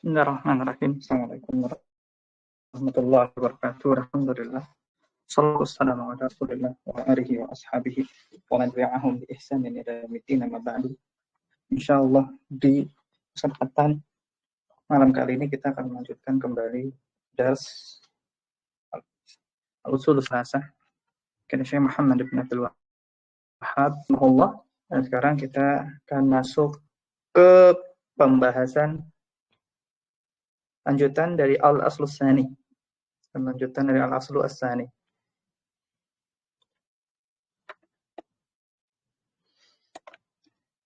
Bismillahirrahmanirrahim. Assalamualaikum warahmatullahi wabarakatuh. Alhamdulillah. Sallallahu wassalamu ala Rasulillah wa alihi wa ashabihi wa man tabi'ahum bi ihsanin ila yaumil amma ba'du. Insyaallah di kesempatan malam kali ini kita akan melanjutkan kembali dars Al-Usul Salasah karya Syekh Muhammad bin Abdul Wahhab rahimahullah. Dan sekarang kita akan masuk ke pembahasan lanjutan dari Al-Aslu Tsani. Lanjutan dari Al-Aslu Tsani.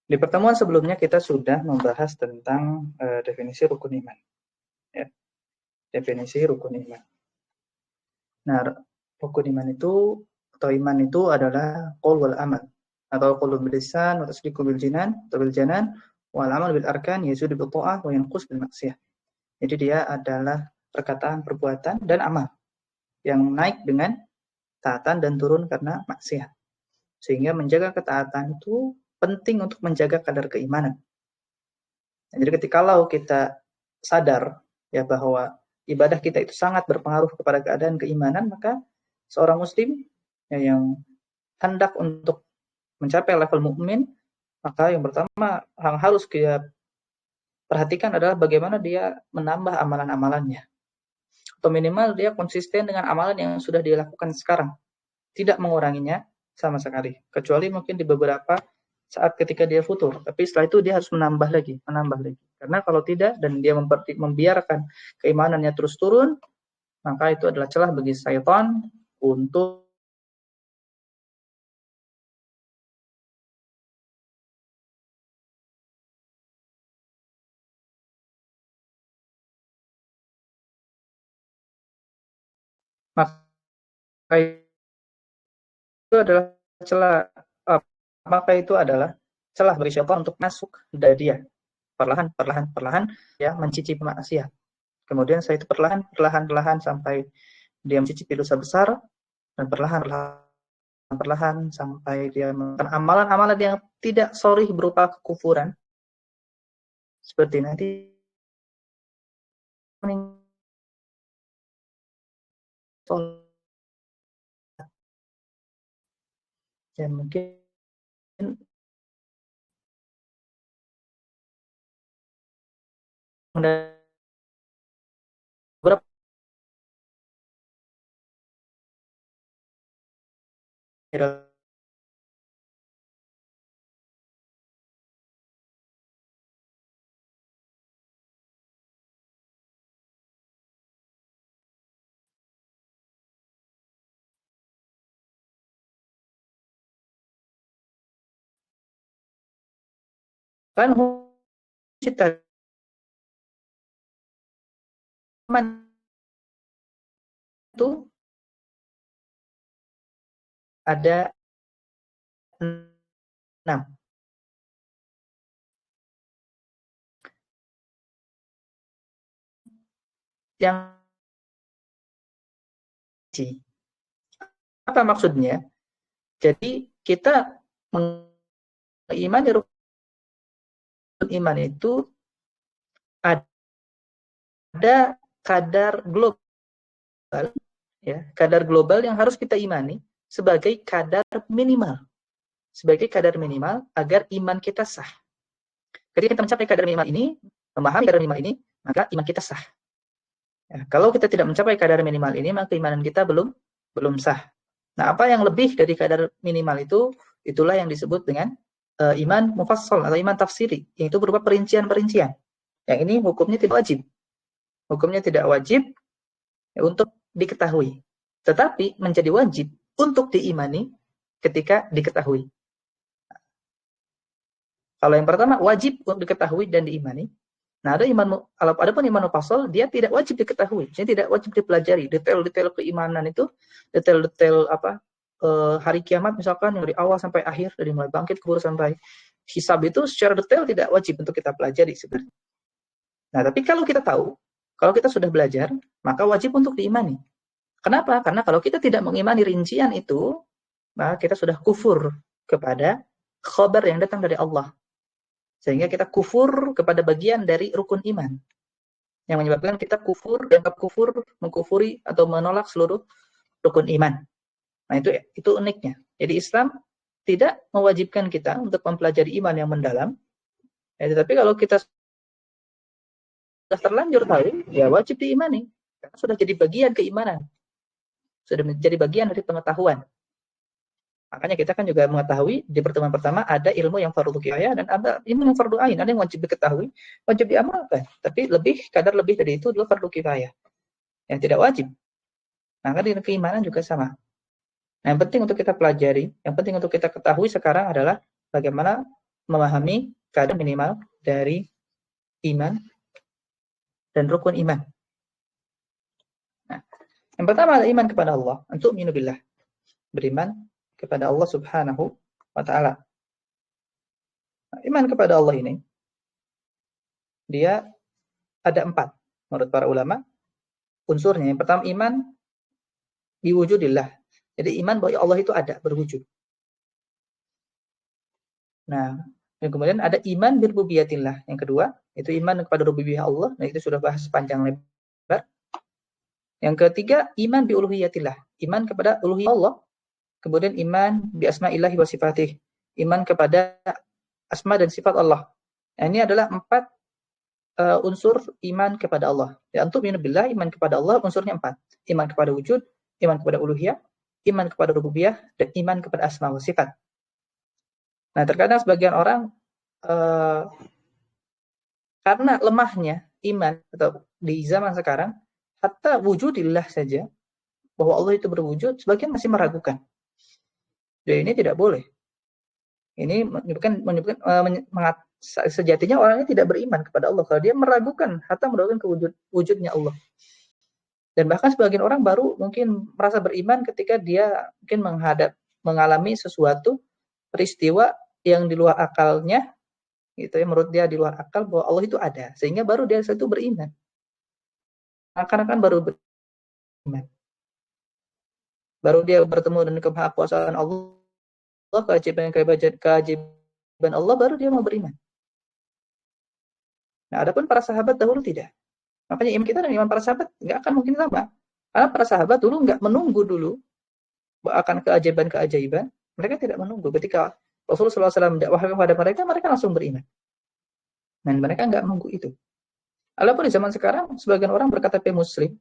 Di pertemuan sebelumnya kita sudah membahas tentang definisi rukun iman. Ya. Definisi rukun iman. Nah, rukun iman itu atau iman itu adalah qaul wal amal atau qaulun bil lisan wa tasdiqu bil jinan atau bil janan wal amal bil arkan yazidu bil ta'ah wa yanqus bil maksiyah. Jadi dia adalah perkataan, perbuatan dan amal yang naik dengan taatan dan turun karena maksiat. Sehingga menjaga ketaatan itu penting untuk menjaga kadar keimanan. Jadi ketika kalau kita sadar ya bahwa ibadah kita itu sangat berpengaruh kepada keadaan keimanan, maka seorang muslim ya, yang hendak untuk mencapai level mukmin, maka yang pertama yang harus dia perhatikan adalah bagaimana dia menambah amalan-amalannya. Atau minimal dia konsisten dengan amalan yang sudah dia lakukan sekarang, tidak menguranginya sama sekali, kecuali mungkin di beberapa saat ketika dia futur, tapi setelah itu dia harus menambah lagi. Karena kalau tidak dan dia membiarkan keimanannya terus turun, maka itu adalah celah bagi syaitan untuk maka itu adalah celah maka itu adalah celah bagi syaitan untuk masuk dari dia perlahan ya mencicipi maksiat. Kemudian saya itu perlahan sampai dia mencicipi dosa besar dan perlahan sampai dia melakukan amalan-amalan yang tidak sharih berupa kekufuran seperti nanti ya mungkin beberapa kan cita itu ada 6. Yang apa maksudnya? Jadi kita mengimani rukun iman itu ada kadar global ya, kadar global yang harus kita imani sebagai kadar minimal agar iman kita sah. Ketika kita mencapai kadar minimal ini, memahami kadar minimal ini, maka iman kita sah. Ya, kalau kita tidak mencapai kadar minimal ini, maka imanan kita belum sah. Nah, apa yang lebih dari kadar minimal itu, itulah yang disebut dengan iman mufassal atau iman tafsiri, yaitu berupa perincian-perincian. Yang ini hukumnya tidak wajib. Hukumnya tidak wajib ya, untuk diketahui. Tetapi menjadi wajib untuk diimani ketika diketahui. Kalau yang pertama wajib untuk diketahui dan diimani. Nah, adapun iman mufassal dia tidak wajib diketahui, dia tidak wajib dipelajari detail-detail keimanan itu, detail-detail hari kiamat misalkan yang dari awal sampai akhir, dari mulai bangkit kubur sampai hisab itu secara detail tidak wajib untuk kita pelajari sebenarnya. Nah, tapi kalau kita tahu, kalau kita sudah belajar, maka wajib untuk diimani. Kenapa? Karena kalau kita tidak mengimani rincian itu, maka kita sudah kufur kepada khabar yang datang dari Allah. Sehingga kita kufur kepada bagian dari rukun iman. yang menyebabkan kita kufur, dianggap kufur, mengkufuri atau menolak seluruh rukun iman. Nah, itu uniknya. Jadi Islam tidak mewajibkan kita untuk mempelajari iman yang mendalam, ya, tetapi kalau kita sudah terlanjur tahu, ya wajib diimani. Karena sudah jadi bagian keimanan. Sudah menjadi bagian dari pengetahuan. Makanya kita kan juga mengetahui di pertemuan pertama ada ilmu yang fardu kifayah dan ada ilmu yang fardu ain. Ada yang wajib diketahui, wajib diamalkan. Tapi kadar lebih dari itu adalah fardu kifayah. Yang tidak wajib. Maka di keimanan juga sama. Nah, yang penting untuk kita pelajari, yang penting untuk kita ketahui sekarang adalah bagaimana memahami kadar minimal dari iman dan rukun iman. Nah, yang pertama adalah iman kepada Allah, untuk minubillah, beriman kepada Allah Subhanahu wa taala. Nah, iman kepada Allah ini dia ada 4 menurut para ulama unsurnya. Yang pertama iman biwujudillah. Jadi iman bahwa Allah itu ada, berwujud. Nah, dan kemudian ada iman birrububiyatillah. Yang kedua, itu iman kepada rububiyah Allah. Nah, itu sudah bahas panjang lebar. Yang ketiga, iman biuluhiyatillah. Iman kepada uluhiyah Allah. Kemudian iman bi asma'illahi wa sifatih. Iman kepada asma dan sifat Allah. Nah, ini adalah 4 unsur iman kepada Allah. Ya, untuk minubillah, iman kepada Allah unsurnya 4. Iman kepada wujud, iman kepada uluhiyah, iman kepada rububiyah, dan iman kepada asma wa sifat. Nah, terkadang sebagian orang karena lemahnya iman atau di zaman sekarang, hatta wujudillah saja, bahwa Allah itu berwujud, sebagian masih meragukan. Jadi ini tidak boleh. Ini menyebutkan sejatinya orangnya tidak beriman kepada Allah kalau dia meragukan wujudnya Allah. Dan bahkan sebagian orang baru mungkin merasa beriman ketika dia mungkin mengalami sesuatu peristiwa yang di luar akalnya, gitu ya, menurut dia di luar akal bahwa Allah itu ada, sehingga baru dia itu beriman. Karena kan baru beriman, baru dia bertemu dengan kemahakuasaan Allah, keajaiban Allah, baru dia mau beriman. Nah, adapun para sahabat dahulu tidak. Makanya iman kita dan iman para sahabat nggak akan mungkin sama. Karena para sahabat dulu nggak menunggu dulu akan keajaiban-keajaiban. Mereka tidak menunggu. Ketika Rasulullah SAW mendakwahkan kepada mereka, mereka langsung beriman. Dan mereka nggak menunggu itu. Walaupun di zaman sekarang, sebagian orang berKTP Muslim,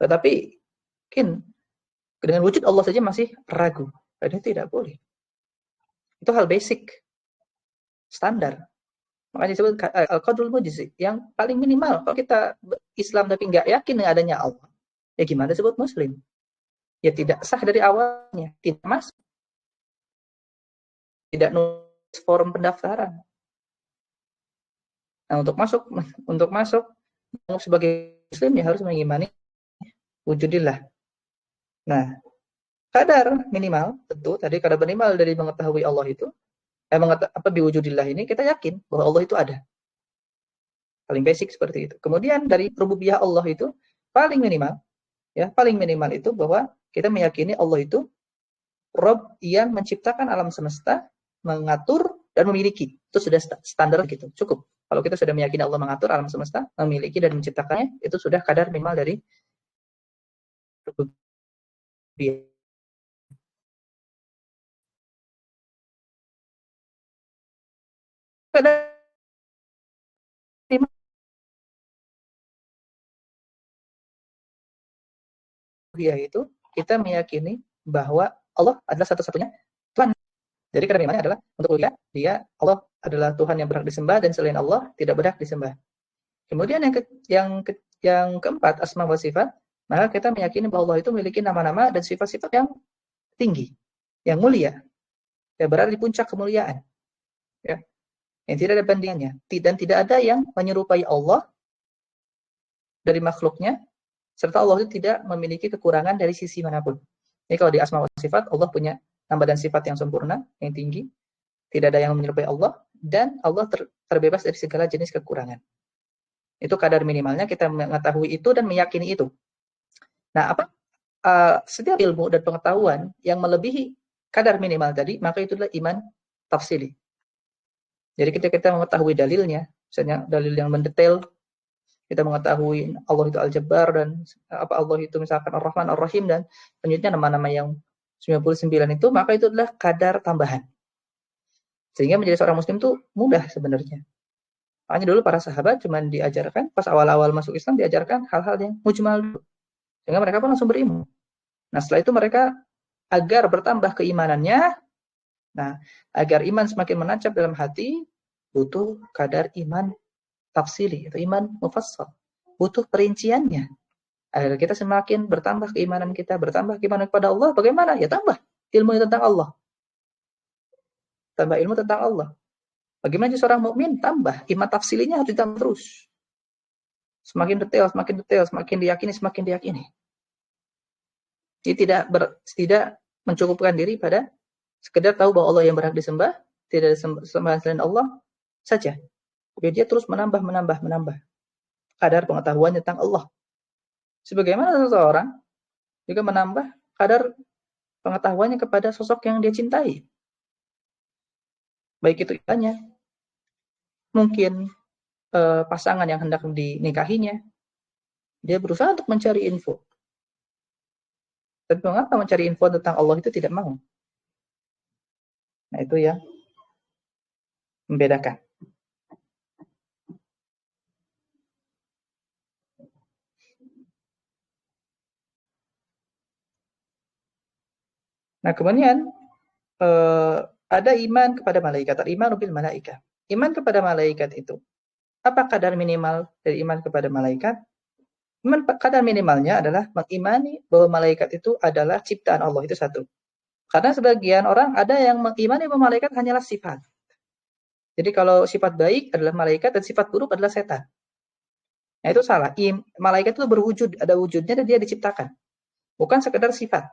tetapi mungkin dengan wujud Allah saja masih ragu. Dan itu tidak boleh. Itu hal basic, standar. Makanya disebut al-qadrul mujzi, yang paling minimal. Kalau kita Islam tapi nggak yakin dengan adanya Allah, ya gimana disebut Muslim? Ya tidak sah dari awalnya, tidak masuk, tidak nulis form pendaftaran. Nah, untuk masuk sebagai Muslim ya harus mengimani wujudillah. Nah, kadar minimal tentu tadi kadar minimal dari mengetahui Allah itu, biwujudillah ini kita yakin bahwa Allah itu ada. Paling basic seperti itu. Kemudian dari rububiyah Allah itu paling minimal itu bahwa kita meyakini Allah itu Rabb yang menciptakan alam semesta, mengatur dan memiliki. Itu sudah standar gitu, cukup. Kalau kita sudah meyakini Allah mengatur alam semesta, memiliki dan menciptakannya, itu sudah kadar minimal dari rububiyah. Kadar rububiyah itu kita meyakini bahwa Allah adalah satu-satunya Tuhan. Jadi kadar minimalnya adalah untuk uluhiyah, Allah adalah Tuhan yang berhak disembah dan selain Allah tidak berhak disembah. Kemudian yang keempat, asma wa sifat, maka kita meyakini bahwa Allah itu memiliki nama-nama dan sifat-sifat yang tinggi, yang mulia, yang berada di puncak kemuliaan, ya, yang tidak ada bandingannya, dan tidak ada yang menyerupai Allah dari makhluknya, serta Allah itu tidak memiliki kekurangan dari sisi manapun. Ini kalau di asma wa sifat, Allah punya nama dan sifat yang sempurna, yang tinggi, tidak ada yang menyerupai Allah, dan Allah terbebas dari segala jenis kekurangan. Itu kadar minimalnya kita mengetahui itu dan meyakini itu. Nah, setiap ilmu dan pengetahuan yang melebihi kadar minimal tadi, maka itu adalah iman tafsili. Jadi ketika kita mengetahui dalilnya, misalnya dalil yang mendetail, kita mengetahui Allah itu Al-Jabbar dan apa Allah itu misalkan Ar-Rahman Ar-Rahim dan selanjutnya nama-nama yang 99 itu, maka itu adalah kadar tambahan. Sehingga menjadi seorang muslim itu mudah sebenarnya. Makanya dulu para sahabat cuma diajarkan, pas awal-awal masuk Islam diajarkan hal-hal yang mujmal dulu. Sehingga mereka pun langsung beriman. Nah setelah itu mereka agar bertambah keimanannya, nah agar iman semakin menancap dalam hati, butuh kadar iman tafsili, atau iman mufassal. Butuh perinciannya. Agar kita semakin bertambah keimanan kita, bertambah keimanan kepada Allah, bagaimana? Ya tambah ilmu tentang Allah. Tambah ilmu tentang Allah. Bagaimana seorang mukmin? Tambah iman tafsilinya harus ditambah terus. Semakin detail, semakin diyakini, semakin diyakini. Jadi tidak mencukupkan diri pada sekedar tahu bahwa Allah yang berhak disembah, tidak ada sembahan selain Allah saja. Tapi dia terus menambah kadar pengetahuan tentang Allah. Sebagaimana seseorang juga menambah kadar pengetahuannya kepada sosok yang dia cintai. Baik itu imannya, mungkin pasangan yang hendak dinikahinya, dia berusaha untuk mencari info. Tapi mengapa mencari info tentang Allah itu tidak mau? Nah itu yang membedakan. Nah kemudian ada iman kepada malaikat, iman bil malaikat. Iman kepada malaikat itu, apa kadar minimal dari iman kepada malaikat? Iman kadar minimalnya adalah mengimani bahwa malaikat itu adalah ciptaan Allah, itu satu. Karena sebagian orang ada yang mengimani bahwa malaikat hanyalah sifat. Jadi kalau sifat baik adalah malaikat dan sifat buruk adalah setan. Nah itu salah. Malaikat itu berwujud, ada wujudnya dan dia diciptakan. Bukan sekedar sifat.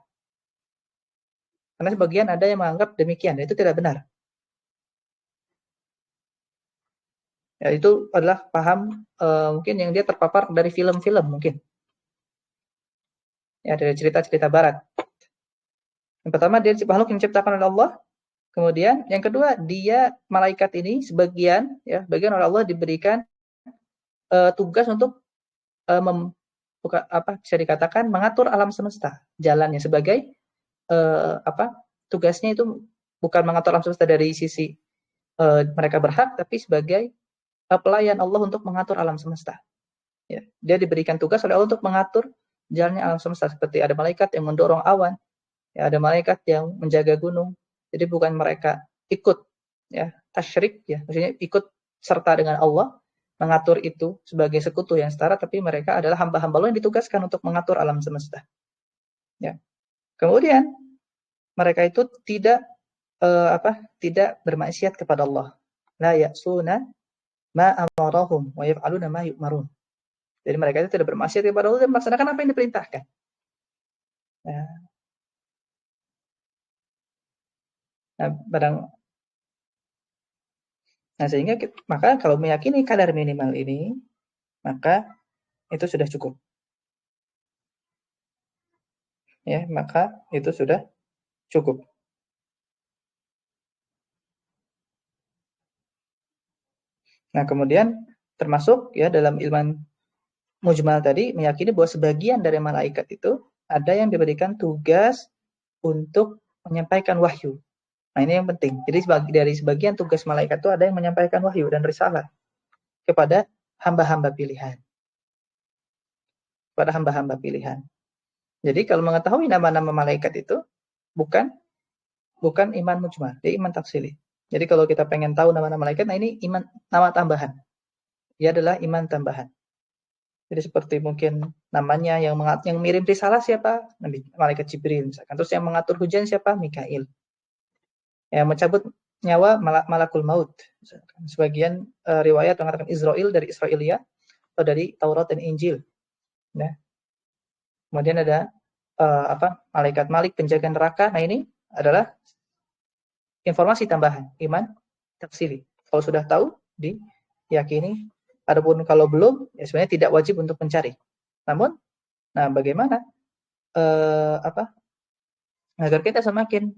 Karena sebagian ada yang menganggap demikian, dan itu tidak benar. Ya, itu adalah paham mungkin yang dia terpapar dari film-film mungkin. Ya, dari cerita-cerita barat. Yang pertama, dia makhluk yang diciptakan oleh Allah. Kemudian, yang kedua, dia malaikat ini sebagian oleh Allah diberikan tugas untuk bisa dikatakan mengatur alam semesta, jalannya sebagai tugasnya itu bukan mengatur alam semesta dari sisi mereka berhak, tapi sebagai pelayan Allah untuk mengatur alam semesta. Ya, dia diberikan tugas oleh Allah untuk mengatur jalannya alam semesta, seperti ada malaikat yang mendorong awan, ya, ada malaikat yang menjaga gunung. Jadi bukan mereka ikut tasyrik, maksudnya ikut serta dengan Allah mengatur itu sebagai sekutu yang setara, tapi mereka adalah hamba-hamba Allah yang ditugaskan untuk mengatur alam semesta. Ya. Kemudian mereka itu tidak bermaksiat kepada Allah. La ya'suna ma amarahum wa yaf'aluna ma yu'marun. Jadi mereka itu tidak bermaksiat kepada Allah dan melaksanakan apa yang diperintahkan. Sehingga maka kalau meyakini kadar minimal ini, maka itu sudah cukup. Ya, maka itu sudah cukup. Nah, kemudian termasuk dalam ilmu mujmal tadi meyakini bahwa sebagian dari malaikat itu ada yang diberikan tugas untuk menyampaikan wahyu. Nah, ini yang penting. Jadi dari sebagian tugas malaikat itu ada yang menyampaikan wahyu dan risalah kepada hamba-hamba pilihan. Jadi kalau mengetahui nama-nama malaikat itu bukan iman mujmal, dia iman tafsili. Jadi kalau kita pengen tahu nama-nama malaikat, nah ini iman nama tambahan. Dia adalah iman tambahan. Jadi seperti mungkin namanya yang mirim risalah siapa? Nabi malaikat Jibril misalkan. Terus yang mengatur hujan siapa? Mikail. Yang mencabut nyawa malakul maut. Misalkan. Sebagian riwayat mengatakan Israel dari Israelia atau dari Taurat dan Injil. Nah. Kemudian ada malaikat Malik penjaga neraka. Nah ini adalah informasi tambahan, iman tafsili. Kalau sudah tahu, diyakini. Adapun kalau belum, ya sebenarnya tidak wajib untuk mencari. Namun, bagaimana agar kita semakin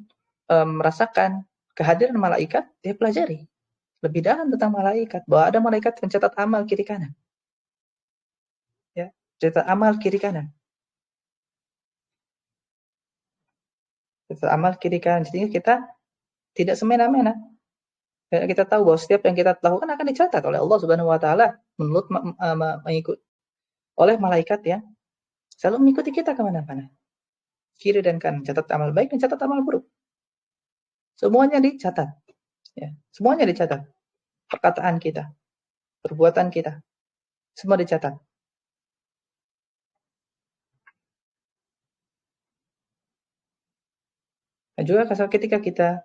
merasakan kehadiran malaikat, dia pelajari lebih dalam tentang malaikat, bahwa ada malaikat pencatat amal kiri kanan. Catat amal kiri kanan. Catat amal kiri kanan. Jadi kita tidak semena-mena. Dan kita tahu bahwa setiap yang kita lakukan akan dicatat oleh Allah Subhanahu wa taala menurut mengikut oleh malaikat yang selalu mengikuti kita kemana-mana. Kiri dan kanan, catat amal baik dan catat amal buruk. Semuanya dicatat. Ya, semuanya dicatat. Perkataan kita, perbuatan kita, semua dicatat. Dan juga ketika kita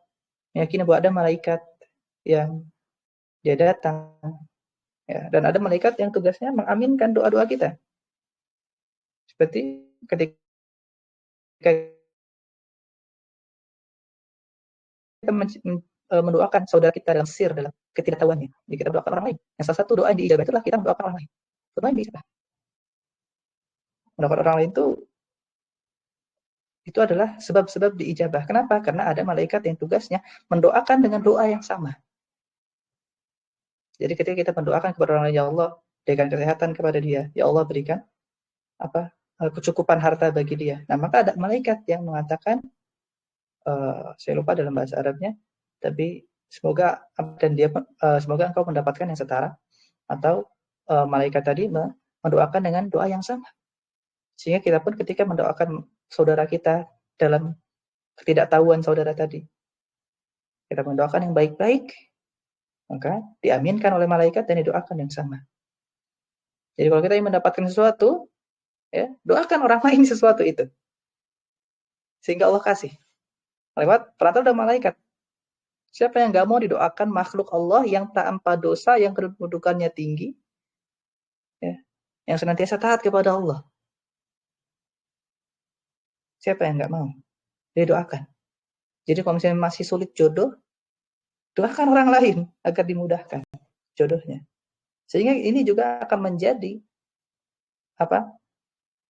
meyakini bahwa ada malaikat yang dia datang, ya, dan ada malaikat yang tugasnya mengaminkan doa-doa kita. Seperti ketika kita mendoakan saudara kita dalam sir, dalam ketidaktahuannya. Jadi kita doakan orang lain. Yang salah satu doa yang diijabah itulah kita mendoakan orang lain. Doa yang diijabah. Mendoakan orang lain itu adalah sebab-sebab diijabah. Kenapa? Karena ada malaikat yang tugasnya mendoakan dengan doa yang sama. Jadi ketika kita mendoakan kepada orang lain, ya Allah, berikan kesehatan kepada dia. Ya Allah, berikan kecukupan harta bagi dia. Nah, maka ada malaikat yang mengatakan, saya lupa dalam bahasa Arabnya, tapi semoga semoga engkau mendapatkan yang setara, atau malaikat tadi mendoakan dengan doa yang sama. Sehingga kita pun ketika mendoakan saudara kita dalam ketidaktahuan saudara tadi, kita mendoakan yang baik-baik, maka diaminkan oleh malaikat dan didoakan yang sama. Jadi kalau kita ingin mendapatkan sesuatu, ya, doakan orang lain sesuatu itu, sehingga Allah kasih lewat perantara malaikat. Siapa yang nggak mau didoakan makhluk Allah yang tanpa dosa, yang kedudukannya tinggi, ya, yang senantiasa taat kepada Allah? Siapa yang nggak mau? Dia doakan. Jadi kalau misalnya masih sulit jodoh, doakan orang lain agar dimudahkan jodohnya. Sehingga ini juga akan menjadi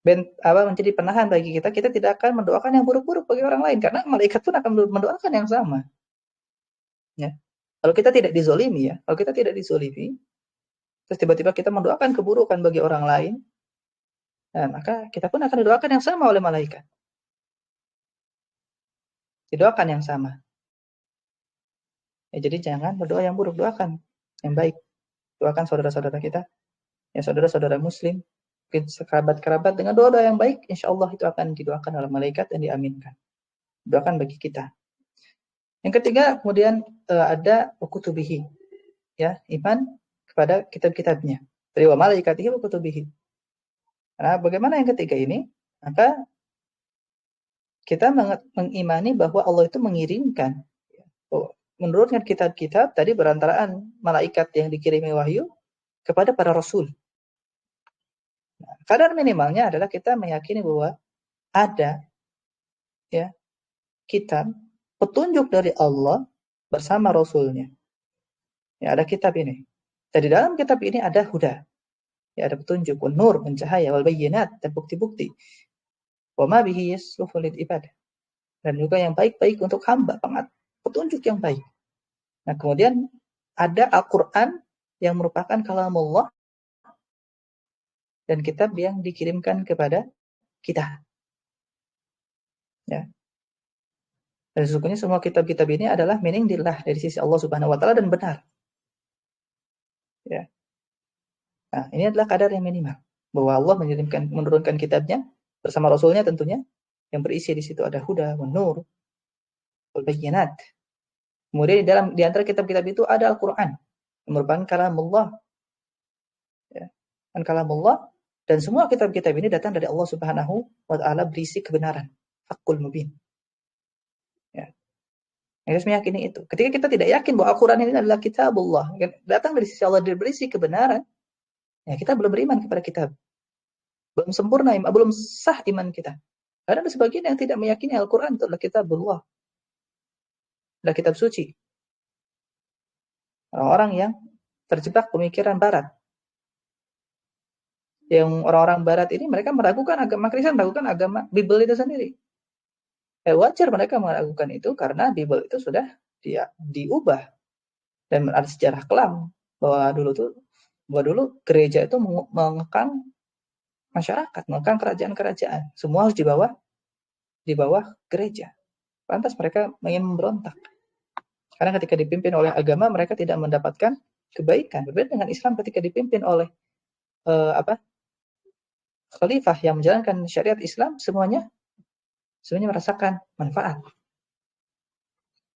menjadi penahan bagi kita. Kita tidak akan mendoakan yang buruk-buruk bagi orang lain, karena malaikat pun akan mendoakan yang sama. Ya. Kalau kita tidak dizolimi, terus tiba-tiba kita mendoakan keburukan bagi orang lain, nah, maka kita pun akan didoakan yang sama oleh malaikat. Didoakan yang sama. Ya, jadi jangan berdoa yang buruk, doakan yang baik. Doakan saudara-saudara kita, ya, saudara-saudara muslim, mungkin kerabat-kerabat, dengan doa-doa yang baik, insya Allah itu akan didoakan oleh malaikat dan diaminkan. Doakan bagi kita. Yang ketiga, kemudian ada kutubihi, ya, iman kepada kitab-kitabnya. Dari wa malaikatihi wa kutubihi. Nah, bagaimana yang ketiga ini? Maka kita mengimani bahwa Allah itu mengirimkan, menurunkan kitab-kitab tadi berantaraan malaikat yang dikirimi wahyu kepada para rasul. Nah, kadar minimalnya adalah kita meyakini bahwa ada, ya, kitab petunjuk dari Allah bersama rasulnya. Ya, ada kitab ini. Dan di dalam kitab ini ada huda. Ya, ada petunjuk, nur, pencahaya, wal bayyinat, dan bukti-bukti. Wa ma bihi yasluhu lil ibadah. Dan juga yang baik-baik untuk hamba, petunjuk yang baik. Nah, kemudian ada Al-Qur'an yang merupakan kalamullah dan kitab yang dikirimkan kepada kita. Ya. Dan sesungguhnya semua kitab-kitab ini adalah min indillah, dari sisi Allah Subhanahu wa taala, dan benar. Ya. Nah, ini adalah kadar yang minimal, bahwa Allah menurunkan kitabnya bersama rasulnya tentunya, yang berisi di situ ada huda, nur, wal bayyinat. Kemudian di antara kitab-kitab itu ada Al-Qur'an, yang merupakan kalamullah. Ya. Dan kalamullah, dan semua kitab-kitab ini datang dari Allah Subhanahu wa taala, berisi kebenaran, haqqul mubin. Ya. Yang harus meyakini itu. Ketika kita tidak yakin bahwa Al-Qur'an ini adalah kitabullah, datang dari sisi Allah, berisi kebenaran, ya, kita belum beriman kepada kitab. Belum sempurna, belum sah iman kita. Karena ada sebagian yang tidak meyakini Al-Quran itu adalah kitabullah, adalah kitab suci. Orang-orang yang terjebak pemikiran barat. Yang orang-orang barat ini, mereka meragukan agama Kristen, meragukan agama Bible itu sendiri. Wajar mereka meragukan itu, karena Bible itu sudah diubah. Dan ada sejarah kelam bahwa dulu gereja itu mengekang masyarakat, melakukan kerajaan-kerajaan. Semua harus di bawah gereja. Lantas mereka ingin memberontak. Karena ketika dipimpin oleh agama, mereka tidak mendapatkan kebaikan. Berbeda dengan Islam ketika dipimpin oleh khalifah yang menjalankan syariat Islam, semuanya merasakan manfaat.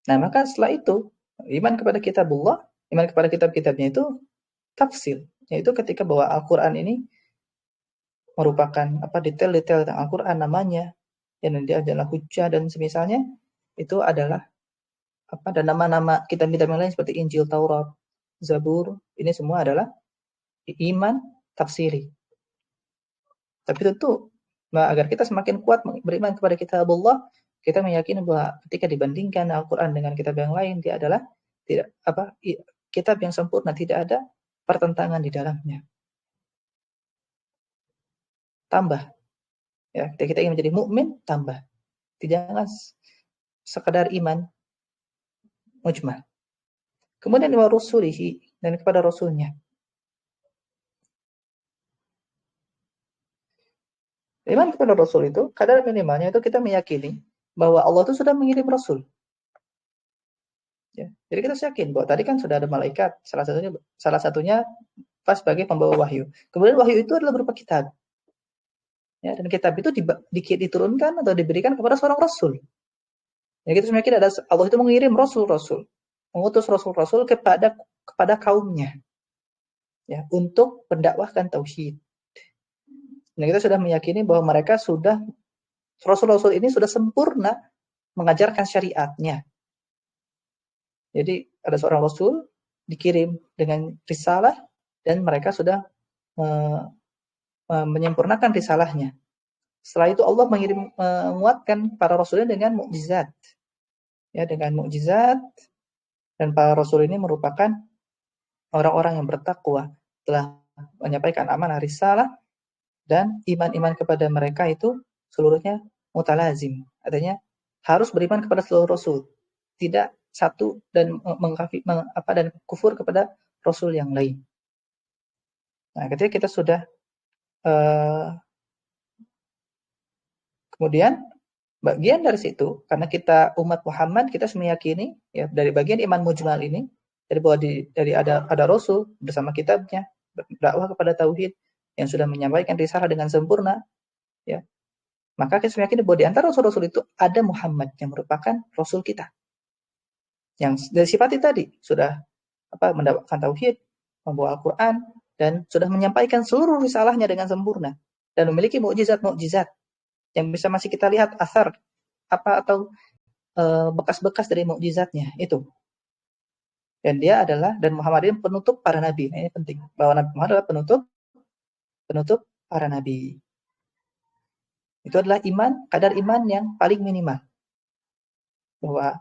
Nah, maka setelah itu, iman kepada kitabullah, iman kepada kitab-kitabnya itu tafsil, yaitu ketika bahwa Al-Quran ini merupakan detail-detail tentang Al-Quran namanya, dan dia adalah hujjah dan semisalnya, itu adalah dan nama-nama kitab-kitab yang lain seperti Injil, Taurat, Zabur, ini semua adalah iman tafsiri. Tapi tentu agar kita semakin kuat beriman kepada kitabullah, kita meyakini bahwa ketika dibandingkan Al-Quran dengan kitab yang lain, dia adalah kitab yang sempurna, tidak ada pertentangan di dalamnya. Tambah, ya, ketika kita ingin menjadi mukmin, tambah. Jangan sekedar iman mujmal. Kemudian wa rusulihi, dan kepada rasulnya. Iman kepada rasul itu kadar minimalnya itu kita meyakini bahwa Allah itu sudah mengirim rasul. Ya. Jadi kita yakin bahwa tadi kan sudah ada malaikat, salah satunya pas sebagai pembawa wahyu. Kemudian wahyu itu adalah berupa kitab. Ya, dan kitab itu diturunkan atau diberikan kepada seorang rasul. Ya, kita yakin Allah itu mengirim rasul-rasul, mengutus rasul-rasul kepada kaumnya. Ya, untuk mendakwahkan tauhid. Dan kita sudah meyakini bahwa mereka rasul-rasul ini sudah sempurna mengajarkan syariatnya. Jadi ada seorang rasul dikirim dengan risalah dan mereka sudah menyempurnakan risalahnya. Setelah itu Allah menguatkan para rasulnya dengan mukjizat. Ya, dengan mukjizat, dan para rasul ini merupakan orang-orang yang bertakwa, telah menyampaikan amanah risalah, dan iman-iman kepada mereka itu seluruhnya mutalazim. Artinya harus beriman kepada seluruh rasul. Tidak satu dan dan kufur kepada rasul yang lain. Nah, ketika kita sudah kemudian bagian dari situ, karena kita umat Muhammad, kita meyakini ya dari bagian iman mujmal ini, dari bahwa dari ada rasul bersama kitabnya, berdakwah kepada tauhid yang sudah menyampaikan risalah dengan sempurna, ya. Maka kita meyakini bahwa di antara rasul-rasul itu ada Muhammad yang merupakan rasul kita. Yang dari sifat tadi sudah mendapatkan tauhid, membawa Al-Qur'an, dan sudah menyampaikan seluruh risalahnya dengan sempurna dan memiliki mukjizat-mukjizat yang bisa masih kita lihat asar atau bekas-bekas dari mukjizatnya itu. Dan dia adalah, dan Muhammad ini penutup para nabi. Nah, ini penting bahwa Nabi Muhammad adalah penutup para nabi. Itu adalah kadar iman yang paling minimal. Bahwa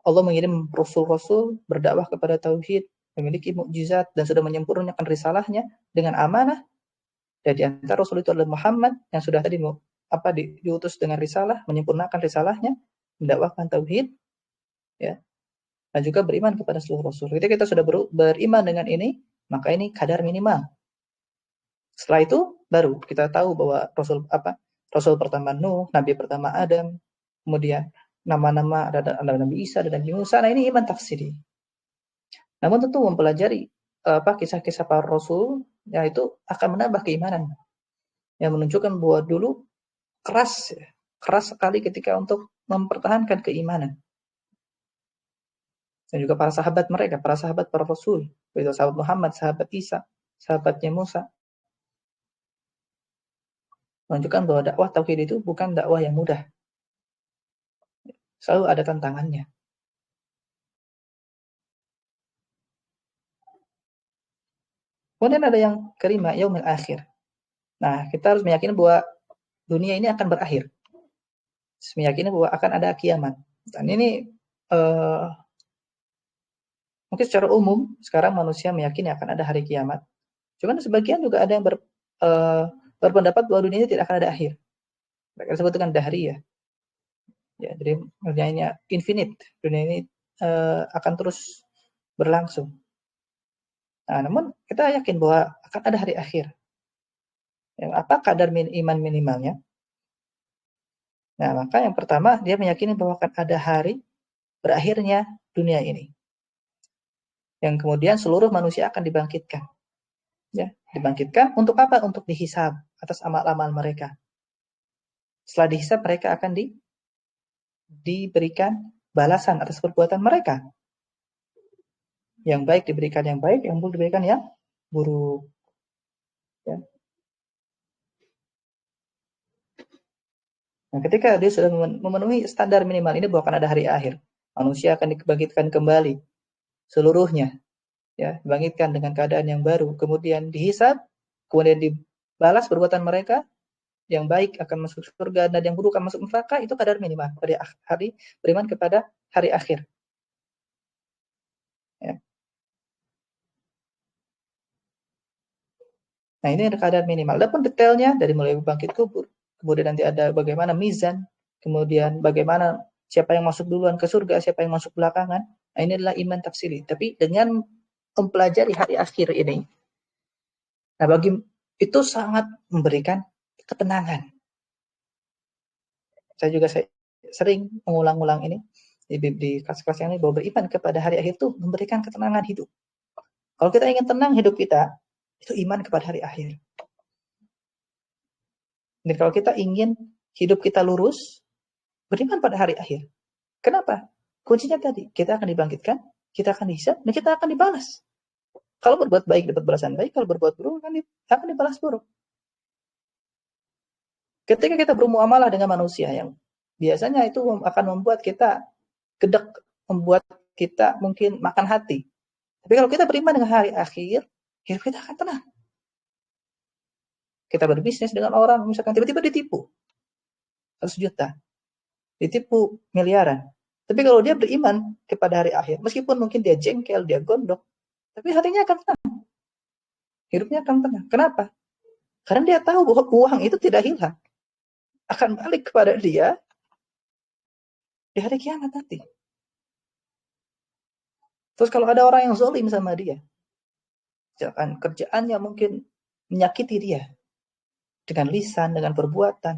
Allah mengirim rasul-rasul berdakwah kepada tauhid, memiliki mukjizat dan sudah menyempurnakan risalahnya dengan amanah. Dan di antara rasul itu adalah Muhammad yang sudah tadi diutus dengan risalah, menyempurnakan risalahnya, mendakwahkan tauhid, ya. Dan juga beriman kepada seluruh rasul. Ketika kita sudah beriman dengan ini, maka ini kadar minimal. Setelah itu baru kita tahu bahwa rasul pertama Nuh, nabi pertama Adam, kemudian nama-nama ada Nabi Isa dan Nabi Musa. Nah, ini iman tafsiri. Namun tentu mempelajari kisah-kisah para rasul, ya, itu akan menambah keimanan. Yang menunjukkan bahwa dulu keras sekali ketika untuk mempertahankan keimanan. Dan juga para sahabat mereka, para sahabat para rasul, yaitu sahabat Muhammad, sahabat Isa, sahabatnya Musa, menunjukkan bahwa dakwah tauhid itu bukan dakwah yang mudah. Selalu ada tantangannya. Kemudian ada yang kelima, yaumil akhir. Nah, kita harus meyakini bahwa dunia ini akan berakhir. Meyakini bahwa akan ada kiamat. Dan ini mungkin secara umum sekarang manusia meyakini akan ada hari kiamat. Cuman sebagian juga ada yang berpendapat bahwa dunia ini tidak akan ada akhir. Mereka disebut dengan dahriyah. Ya, jadi dunia ini infinite. Dunia ini akan terus berlangsung. Nah, namun kita yakin bahwa akan ada hari akhir. Ya, apa kadar iman minimalnya? Nah, maka yang pertama dia meyakini bahwa akan ada hari berakhirnya dunia ini. Yang kemudian seluruh manusia akan dibangkitkan. Ya, dibangkitkan untuk apa? Untuk dihisab atas amal-amal mereka. Setelah dihisab mereka akan diberikan balasan atas perbuatan mereka. Yang baik diberikan yang baik, yang buruk diberikan yang buruk. Ya. Nah, ketika dia sudah memenuhi standar minimal ini bahwa akan ada hari akhir, manusia akan dibangkitkan kembali seluruhnya, ya, dibangkitkan dengan keadaan yang baru, kemudian dihisab, kemudian dibalas perbuatan mereka, yang baik akan masuk surga dan yang buruk akan masuk neraka, itu kadar minimal pada hari beriman kepada hari akhir. Ya. Nah, ini kadar minimal. Adapun detailnya dari mulai bangkit kubur, kemudian nanti ada bagaimana mizan, kemudian bagaimana siapa yang masuk duluan ke surga, siapa yang masuk belakangan. Nah, ini adalah iman tafsili. Tapi dengan mempelajari hari akhir ini, nah bagi itu sangat memberikan ketenangan. Saya juga sering mengulang-ulang ini di kelas-kelas yang ini, bahwa beriman kepada hari akhir itu memberikan ketenangan hidup. Kalau kita ingin tenang hidup kita, itu iman kepada hari akhir. Dan kalau kita ingin hidup kita lurus, beriman pada hari akhir. Kenapa? Kuncinya tadi, kita akan dibangkitkan, kita akan dihisab, dan kita akan dibalas. Kalau berbuat baik dapat balasan baik, kalau berbuat buruk akan dibalas buruk. Ketika kita bermuamalah dengan manusia yang biasanya itu akan membuat kita gedek, membuat kita mungkin makan hati. Tapi kalau kita beriman dengan hari akhir, hidup kita akan tenang. Kita berbisnis dengan orang, misalkan tiba-tiba ditipu 100 juta, ditipu miliaran. Tapi kalau dia beriman kepada hari akhir, meskipun mungkin dia jengkel, dia gondok, tapi hatinya akan tenang. Hidupnya akan tenang. Kenapa? Karena dia tahu bahwa uang itu tidak hilang. Akan balik kepada dia di hari kiamat nanti. Terus kalau ada orang yang zalim sama dia, jangan kerjaannya mungkin menyakiti dia dengan lisan, dengan perbuatan,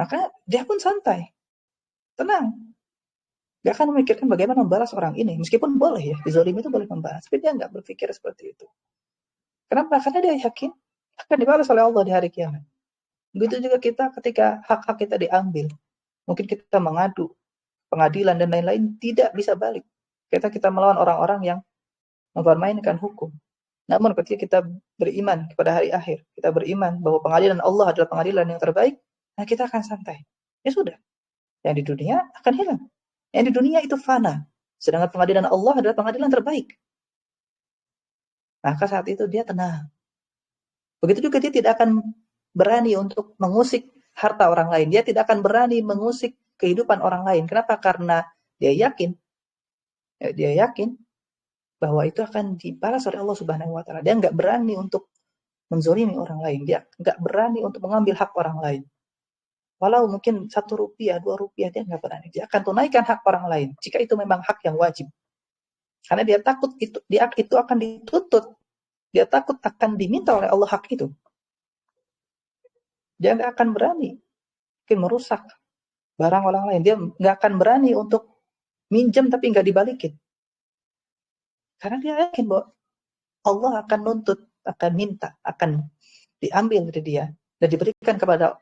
maka dia pun santai, tenang. Gak akan memikirkan bagaimana membalas orang ini. Meskipun boleh ya, dizalimi itu boleh membalas. Tapi dia nggak berpikir seperti itu. Kenapa? Karena dia yakin akan dibalas oleh Allah di hari kiamat. Begitu juga kita ketika hak-hak kita diambil. Mungkin kita mengadu, pengadilan dan lain-lain tidak bisa balik. Kita melawan orang-orang yang mempermainkan hukum. Namun ketika kita beriman kepada hari akhir, kita beriman bahwa pengadilan Allah adalah pengadilan yang terbaik, nah kita akan santai. Ya sudah. Yang di dunia akan hilang. Yang di dunia itu fana. Sedangkan pengadilan Allah adalah pengadilan terbaik. Maka saat itu dia tenang. Begitu juga dia tidak akan berani untuk mengusik harta orang lain. Dia tidak akan berani mengusik kehidupan orang lain. Kenapa? Karena dia yakin bahwa itu akan dibalas oleh Allah Subhanahu wa taala. Dia nggak berani untuk menzolimi orang lain. Dia nggak berani untuk mengambil hak orang lain. Walau mungkin 1 rupiah, 2 rupiah, dia nggak berani. Dia akan tunaikan hak orang lain. Jika itu memang hak yang wajib. Karena dia takut itu akan dituntut. Dia takut akan diminta oleh Allah hak itu. Dia nggak akan berani mungkin merusak barang orang lain. Dia nggak akan berani untuk minjem tapi nggak dibalikin. Karena dia yakin bahwa Allah akan nuntut, akan minta, akan diambil dari dia dan diberikan kepada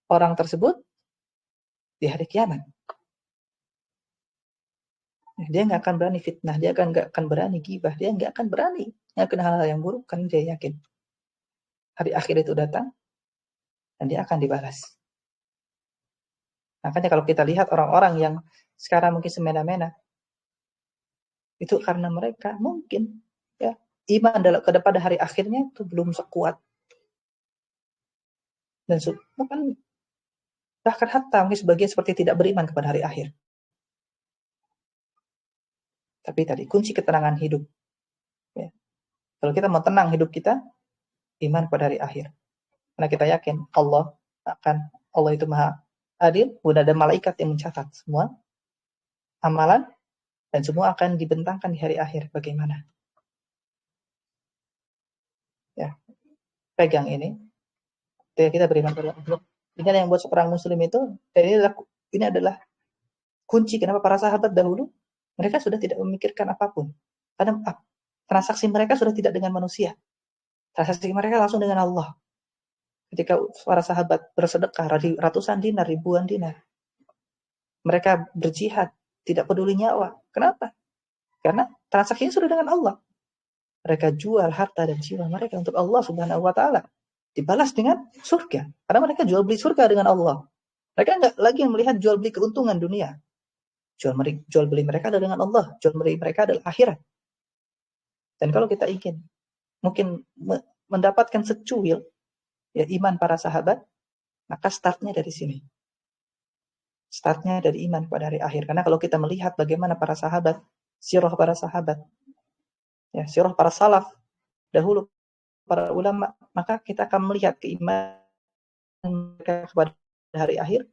orang tersebut di hari kiamat. Dia nggak akan berani fitnah, dia nggak akan berani gibah, dia nggak akan berani ngelakuin hal-hal yang buruk karena dia yakin hari akhir itu datang dan dia akan dibalas. Makanya kalau kita lihat orang-orang yang sekarang mungkin semena-mena, itu karena mereka mungkin ya iman pada hari akhirnya itu belum sekuat. Dan bahkan hatta mungkin sebagian seperti tidak beriman kepada hari akhir. Tapi tadi kunci ketenangan hidup. Ya. Kalau kita mau tenang hidup kita, iman pada hari akhir. Karena kita yakin Allah itu maha adil, udah ada malaikat yang mencatat semua amalan dan semua akan dibentangkan di hari akhir bagaimana. Ya. Pegang ini. Ketika kita beriman kepada Allah, ini yang buat seorang muslim itu, dan ini adalah kunci kenapa para sahabat dahulu mereka sudah tidak memikirkan apapun. Karena transaksi mereka sudah tidak dengan manusia. Transaksi mereka langsung dengan Allah. Ketika para sahabat bersedekah ratusan dinar, ribuan dinar, mereka berjihad, tidak peduli nyawa. Kenapa? Karena transaksinya sudah dengan Allah. Mereka jual harta dan jiwa mereka untuk Allah Subhanahu wa taala. Dibalas dengan surga. Karena mereka jual beli surga dengan Allah. Mereka enggak lagi melihat jual beli keuntungan dunia. Jual beli mereka adalah dengan Allah. Jual beli mereka adalah akhirat. Dan kalau kita ingin mungkin mendapatkan secuil ya iman para sahabat, maka startnya dari sini. Startnya dari iman pada hari akhir. Karena kalau kita melihat bagaimana para sahabat, sirah para sahabat, ya, sirah para salaf, dahulu para ulama, maka kita akan melihat keimanan mereka kepada hari akhir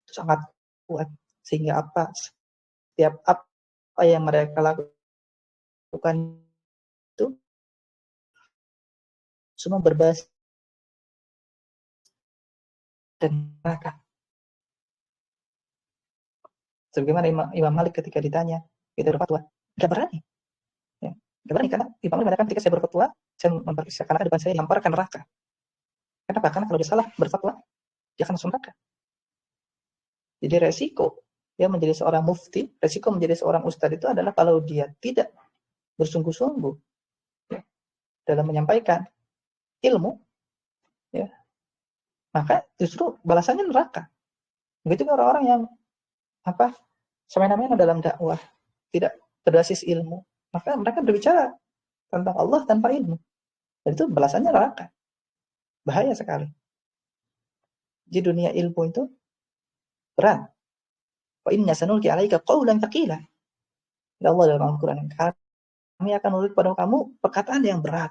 sangat kuat. Sehingga setiap apa yang mereka lakukan itu semua berbasis dan neraka. Sebagaimana Imam Malik ketika ditanya, kita berfatwa, nggak berani. Ya, nggak berani karena Imam Malik mengatakan ketika saya berfatwa, saya memperkisahkan depan saya lemparkan neraka. Kenapa? Karena kalau dia salah berfatwa, dia akan masuk neraka. Jadi resiko dia menjadi seorang mufti, resiko menjadi seorang ustadz itu adalah kalau dia tidak bersungguh-sungguh ya, dalam menyampaikan ilmu, ya, maka justru balasannya neraka. Begitu orang-orang yang semena-mena dalam dakwah, tidak berbasis ilmu, maka mereka berbicara tentang Allah tanpa ilmu, dan itu balasannya neraka. Bahaya sekali. Di dunia ilmu itu berat. Wa inna sanulqi 'alaika qawlan thaqila. Allah dalam Al-Qur'an, kami akan nulis pada kamu perkataan yang berat.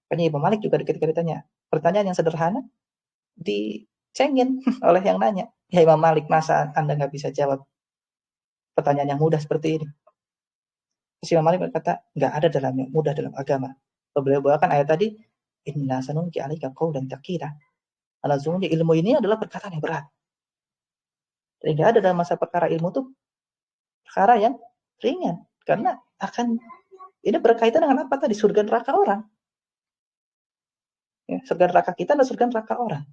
Makanya Imam Malik juga ketika ditanya pertanyaan yang sederhana, dicengin oleh yang nanya. Ya Imam Malik, masa Anda nggak bisa jawab pertanyaan yang mudah seperti ini? Terus Imam Malik berkata, nggak ada dalam yang mudah dalam agama. Beliau bawakan ayat tadi, inna sanulqi 'alaika qawlan thaqila. Sesungguhnya ilmu ini adalah perkataan yang berat. Jadi nggak ada dalam masa perkara ilmu itu perkara yang ringan. Karena ini berkaitan dengan apa tadi? Surga neraka orang. Ya, surga neraka kita dan surga neraka orang.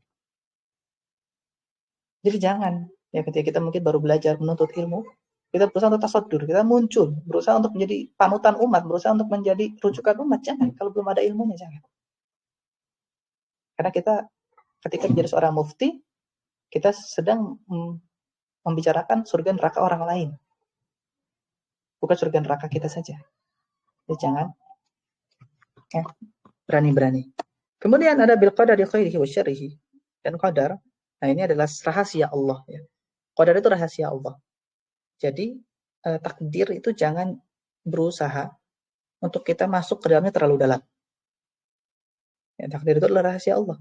Jadi jangan, ya ketika kita mungkin baru belajar menuntut ilmu, kita berusaha untuk tasadur, kita muncul, berusaha untuk menjadi panutan umat, berusaha untuk menjadi rujukan umat. Jangan, kalau belum ada ilmunya, jangan. Karena kita ketika menjadi seorang mufti, kita sedang membicarakan surga neraka orang lain. Bukan surga neraka kita saja. Jadi jangan ya, berani-berani. Kemudian ada bil qadari khairihi wa syarrihi. Dan qadar, nah ini adalah rahasia Allah ya. Qadar itu rahasia Allah. Jadi takdir itu jangan berusaha untuk kita masuk ke dalamnya terlalu dalam. Ya, takdir itu adalah rahasia Allah.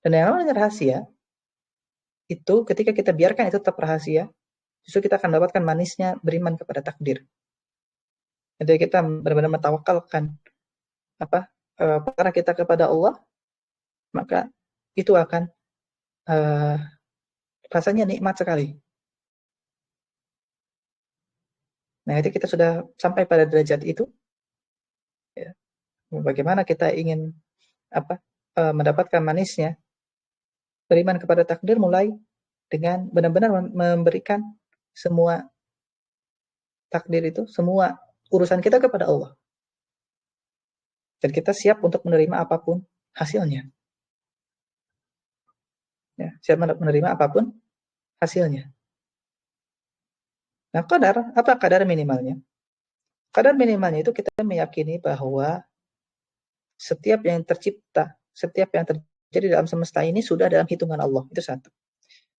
Dan yang namanya rahasia itu ketika kita biarkan itu tetap rahasia, justru kita akan mendapatkan manisnya beriman kepada takdir. Jadi kita benar-benar mentawakalkan perkara kita kepada Allah, maka itu akan rasanya nikmat sekali. Nah, itu kita sudah sampai pada derajat itu. Ya. Bagaimana kita ingin mendapatkan manisnya beriman kepada takdir mulai dengan benar-benar memberikan semua takdir itu, semua urusan kita kepada Allah. Dan kita siap untuk menerima apapun hasilnya. Ya, siap menerima apapun hasilnya. Nah, qadar, apa kadar minimalnya? Kadar minimalnya itu kita meyakini bahwa setiap yang tercipta, setiap yang terjadi dalam semesta ini sudah dalam hitungan Allah. Itu satu.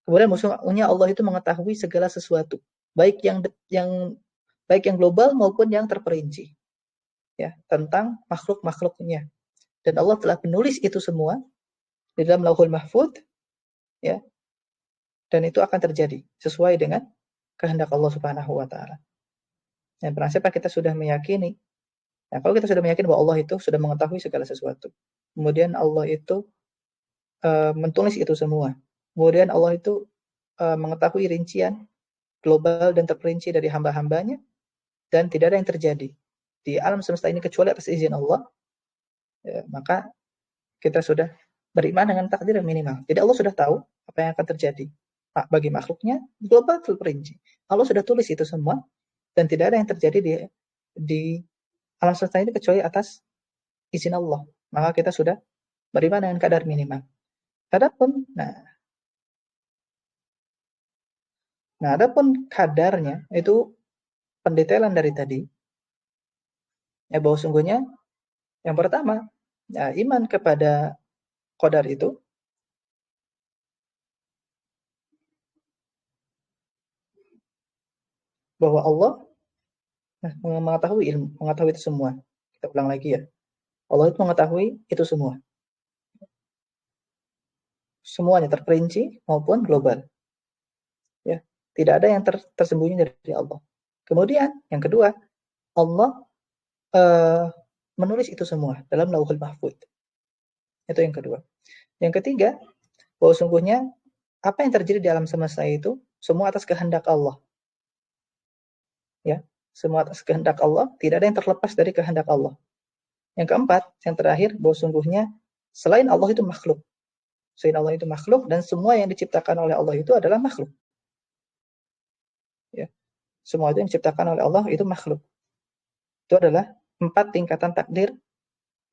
Kemudian maksudnya Allah itu mengetahui segala sesuatu, baik yang global maupun yang terperinci. Ya, tentang makhluk-makhluknya. Dan Allah telah menulis itu semua di dalam Lauhul Mahfuz, ya. Dan itu akan terjadi sesuai dengan kehendak Allah Subhanahu wa taala. Dan barang siapa kita sudah meyakini, kalau kita sudah meyakini bahwa Allah itu sudah mengetahui segala sesuatu. Kemudian Allah itu menulis itu semua. Kemudian Allah itu mengetahui rincian global dan terperinci dari hamba-hambanya, dan tidak ada yang terjadi di alam semesta ini kecuali atas izin Allah, maka kita sudah beriman dengan takdir yang minimal. Jadi Allah sudah tahu apa yang akan terjadi bagi makhluknya, global terperinci. Allah sudah tulis itu semua, dan tidak ada yang terjadi di alam semesta ini kecuali atas izin Allah. Maka kita sudah beriman dengan kadar minimal. Adapun, adapun kadarnya itu pendetailan dari tadi, ya bahwa sungguhnya yang pertama, ya, iman kepada qadar itu bahwa Allah mengetahui ilmu, mengetahui itu semua. Kita ulang lagi ya. Allah itu mengetahui itu semua. Semuanya terperinci maupun global. Ya, tidak ada yang tersembunyi dari Allah. Kemudian yang kedua, Allah menulis itu semua dalam Lauhul Mahfuz. Itu yang kedua. Yang ketiga, bahwa sungguhnya apa yang terjadi di alam semesta itu semua atas kehendak Allah. Ya, semua atas kehendak Allah, tidak ada yang terlepas dari kehendak Allah. Yang keempat, yang terakhir, bahwa sungguhnya selain Allah itu makhluk. Selain Allah itu makhluk, dan semua yang diciptakan oleh Allah itu adalah makhluk. Ya, semua itu yang diciptakan oleh Allah itu makhluk. Itu adalah 4 tingkatan takdir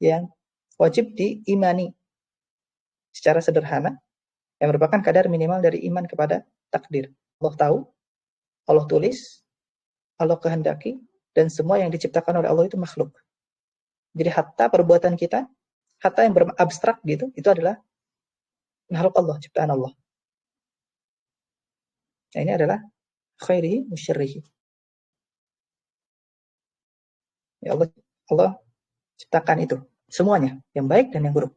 yang wajib diimani secara sederhana, yang merupakan kadar minimal dari iman kepada takdir. Allah tahu, Allah tulis, Allah kehendaki, dan semua yang diciptakan oleh Allah itu makhluk. Jadi hatta perbuatan kita, hatta yang berabstrak gitu, itu adalah makhluk Allah, ciptaan Allah. Nah, ini adalah khairihi wa syarrihi. Ya Allah ciptakan itu semuanya, yang baik dan yang buruk.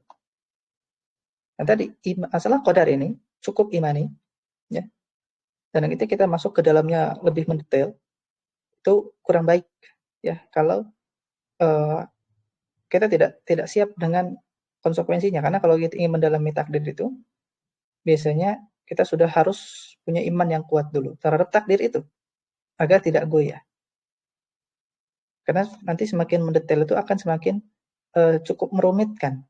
Nah, tadi masalah qadar ini cukup imani, ya. Dan nanti kita masuk ke dalamnya lebih mendetail, itu kurang baik, ya. Kalau kita tidak siap dengan konsekuensinya, karena kalau kita ingin mendalami takdir itu, biasanya kita sudah harus punya iman yang kuat dulu terhadap takdir itu, agar tidak goyah. Karena nanti semakin mendetail itu akan semakin cukup merumitkan.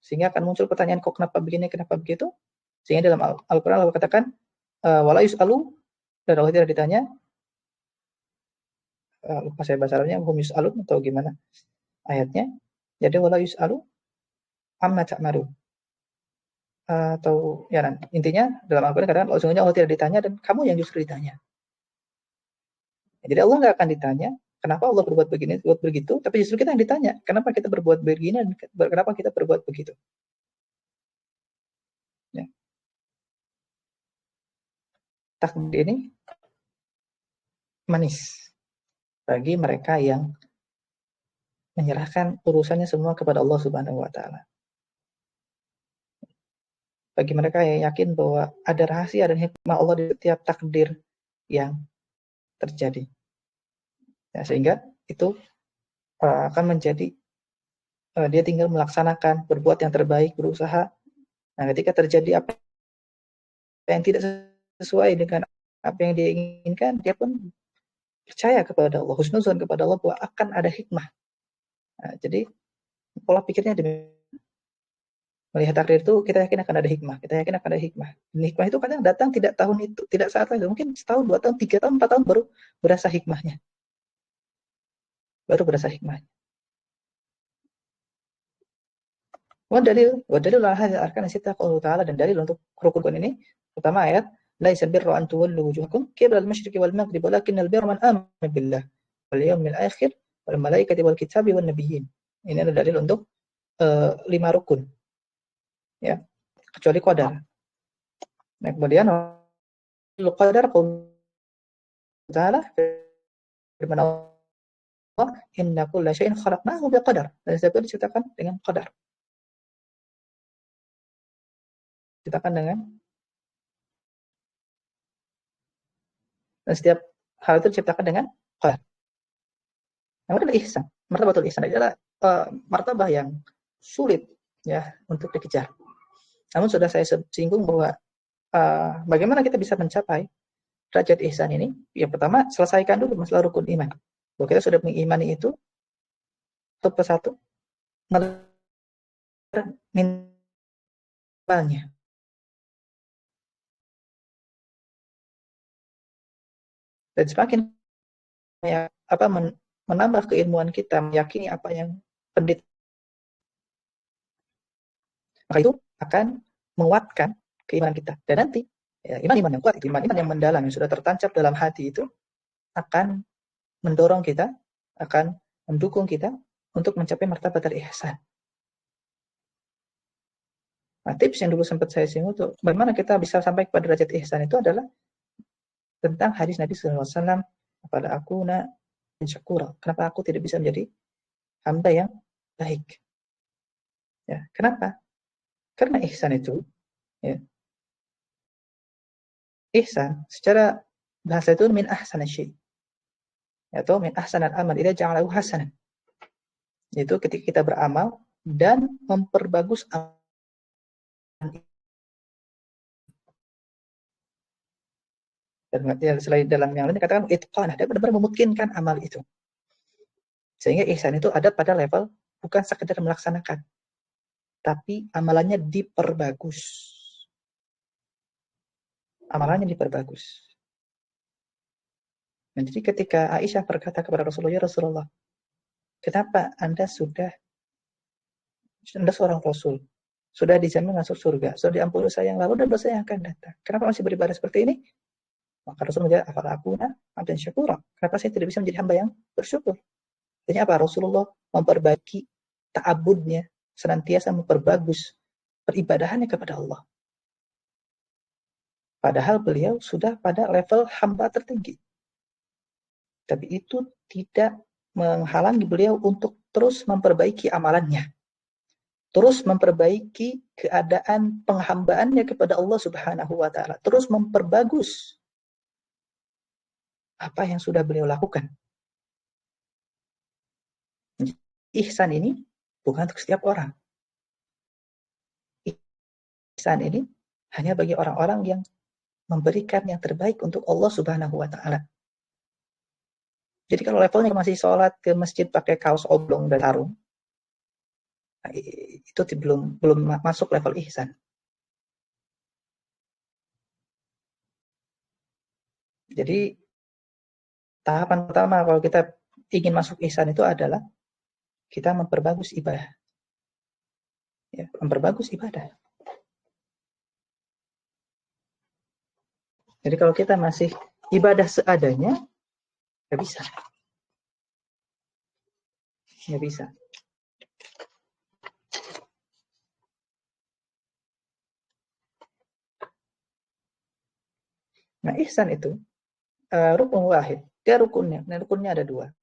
Sehingga akan muncul pertanyaan, kok kenapa begini, kenapa begitu? Sehingga dalam Al-Quran Allah katakan, wala yus'alu, dan Allah tidak ditanya, lupa saya bahasa Arabnya, hum yus'alun, atau gimana ayatnya. Jadi wala yus'alu amma ta'malu. Atau ya, intinya dalam Al-Quran katakan, sesungguhnya Allah tidak ditanya, dan kamu yang justru ditanya. Jadi Allah nggak akan ditanya, kenapa Allah berbuat begini, berbuat begitu, tapi justru kita yang ditanya, kenapa kita berbuat begini, dan kenapa kita berbuat begitu. Ya. Takdir ini manis bagi mereka yang menyerahkan urusannya semua kepada Allah Subhanahu wa taala. Bagi mereka yang yakin bahwa ada rahasia dan hikmah Allah di setiap takdir yang terjadi. Ya, sehingga itu akan menjadi dia tinggal melaksanakan, berbuat yang terbaik, berusaha. Nah, ketika terjadi apa yang tidak sesuai dengan apa yang dia inginkan, dia pun percaya kepada Allah, husnuzon kepada Allah bahwa akan ada hikmah. Nah, jadi pola pikirnya demikian. Melihat takdir itu kita yakin akan ada hikmah, kita yakin akan ada hikmah. Dan hikmah itu kadang datang tidak tahun itu, tidak saat itu, mungkin setahun, 2 tahun, 3 tahun, 4 tahun baru berasa hikmahnya. Baru berasa hikmahnya. Dalil ala hadza arkan sita qawlu ta'ala, dan dalil untuk rukun ini pertama ayat laisal birra an tuwallu wujuhakum qibla al-masyriqi wal maghrib walakinnal birra man amana billah wal yawmil akhir wal malaikati wal kitabi wan nabiyyin. Ini adalah dalil untuk 5 rukun. Ya, kecuali qadar. Nah, kemudian qadar qawlu ta'ala firman Allah, inna kulla syai'in khalaqnahu biqadar. Dan setiap itu diciptakan dengan qadar. Diciptakan dengan, dan setiap hal itu diciptakan dengan qadar. Yang kedua ihsan, martabatul ihsan adalah martabah yang sulit ya untuk dikejar. Namun sudah saya singgung bahwa bagaimana kita bisa mencapai derajat ihsan ini? Yang pertama, selesaikan dulu masalah rukun iman. Bahwa kita sudah mengimani itu, satu persatu, minimalnya. Dan semakin menambah keilmuan kita, meyakini apa yang pendeta, maka itu akan menguatkan keimanan kita. Dan nanti iman-iman yang kuat, iman-iman yang mendalam, yang sudah tertancap dalam hati itu akan mendorong kita, akan mendukung kita untuk mencapai martabat al-ihsan. Nah, tips yang dulu sempat saya singgung itu bagaimana kita bisa sampai kepada derajat ihsan itu adalah tentang hadis Nabi SAW, kepada aku syakura. Kenapa aku tidak bisa menjadi hamba yang baik? Ya, kenapa? Karena ihsan itu, ya, ihsan secara bahasa itu min ahsan syai, atau min ahsan al-amal ila ja'alahu hasanan. Yaitu ketika kita beramal dan memperbagus amal. Dan selain dalam yang lain dikatakan itqanah, dia benar-benar memungkinkan amal itu. Sehingga ihsan itu ada pada level bukan sekedar melaksanakan, tapi amalannya diperbagus. Amalannya diperbagus. Nah, jadi ketika Aisyah berkata kepada Rasulullah, ya Rasulullah, kenapa Anda seorang Rasul, sudah dijamin masuk surga, sudah diampuni dosa yang lalu dan dosa yang akan datang. Kenapa masih beribadah seperti ini? Maka Rasul menjawab, afala akuna abdan syakura. Kenapa saya tidak bisa menjadi hamba yang bersyukur? Artinya apa? Rasulullah memperbaiki ta'abudnya, senantiasa memperbagus peribadahannya kepada Allah. Padahal beliau sudah pada level hamba tertinggi. Tapi itu tidak menghalangi beliau untuk terus memperbaiki amalannya. Terus memperbaiki keadaan penghambaannya kepada Allah Subhanahu wa taala. Terus memperbagus apa yang sudah beliau lakukan. Ihsan ini bukan untuk setiap orang. Ihsan ini hanya bagi orang-orang yang memberikan yang terbaik untuk Allah Subhanahu wa taala. Jadi kalau levelnya masih sholat ke masjid pakai kaos oblong dan sarung, nah, itu belum masuk level ihsan. Jadi tahapan pertama kalau kita ingin masuk ihsan itu adalah kita memperbagus ibadah. Ya, memperbagus ibadah. Jadi kalau kita masih ibadah seadanya, nggak bisa. Nggak bisa. Nah, ihsan itu rukun wahid. Dia rukunnya. Nah, rukunnya ada dua.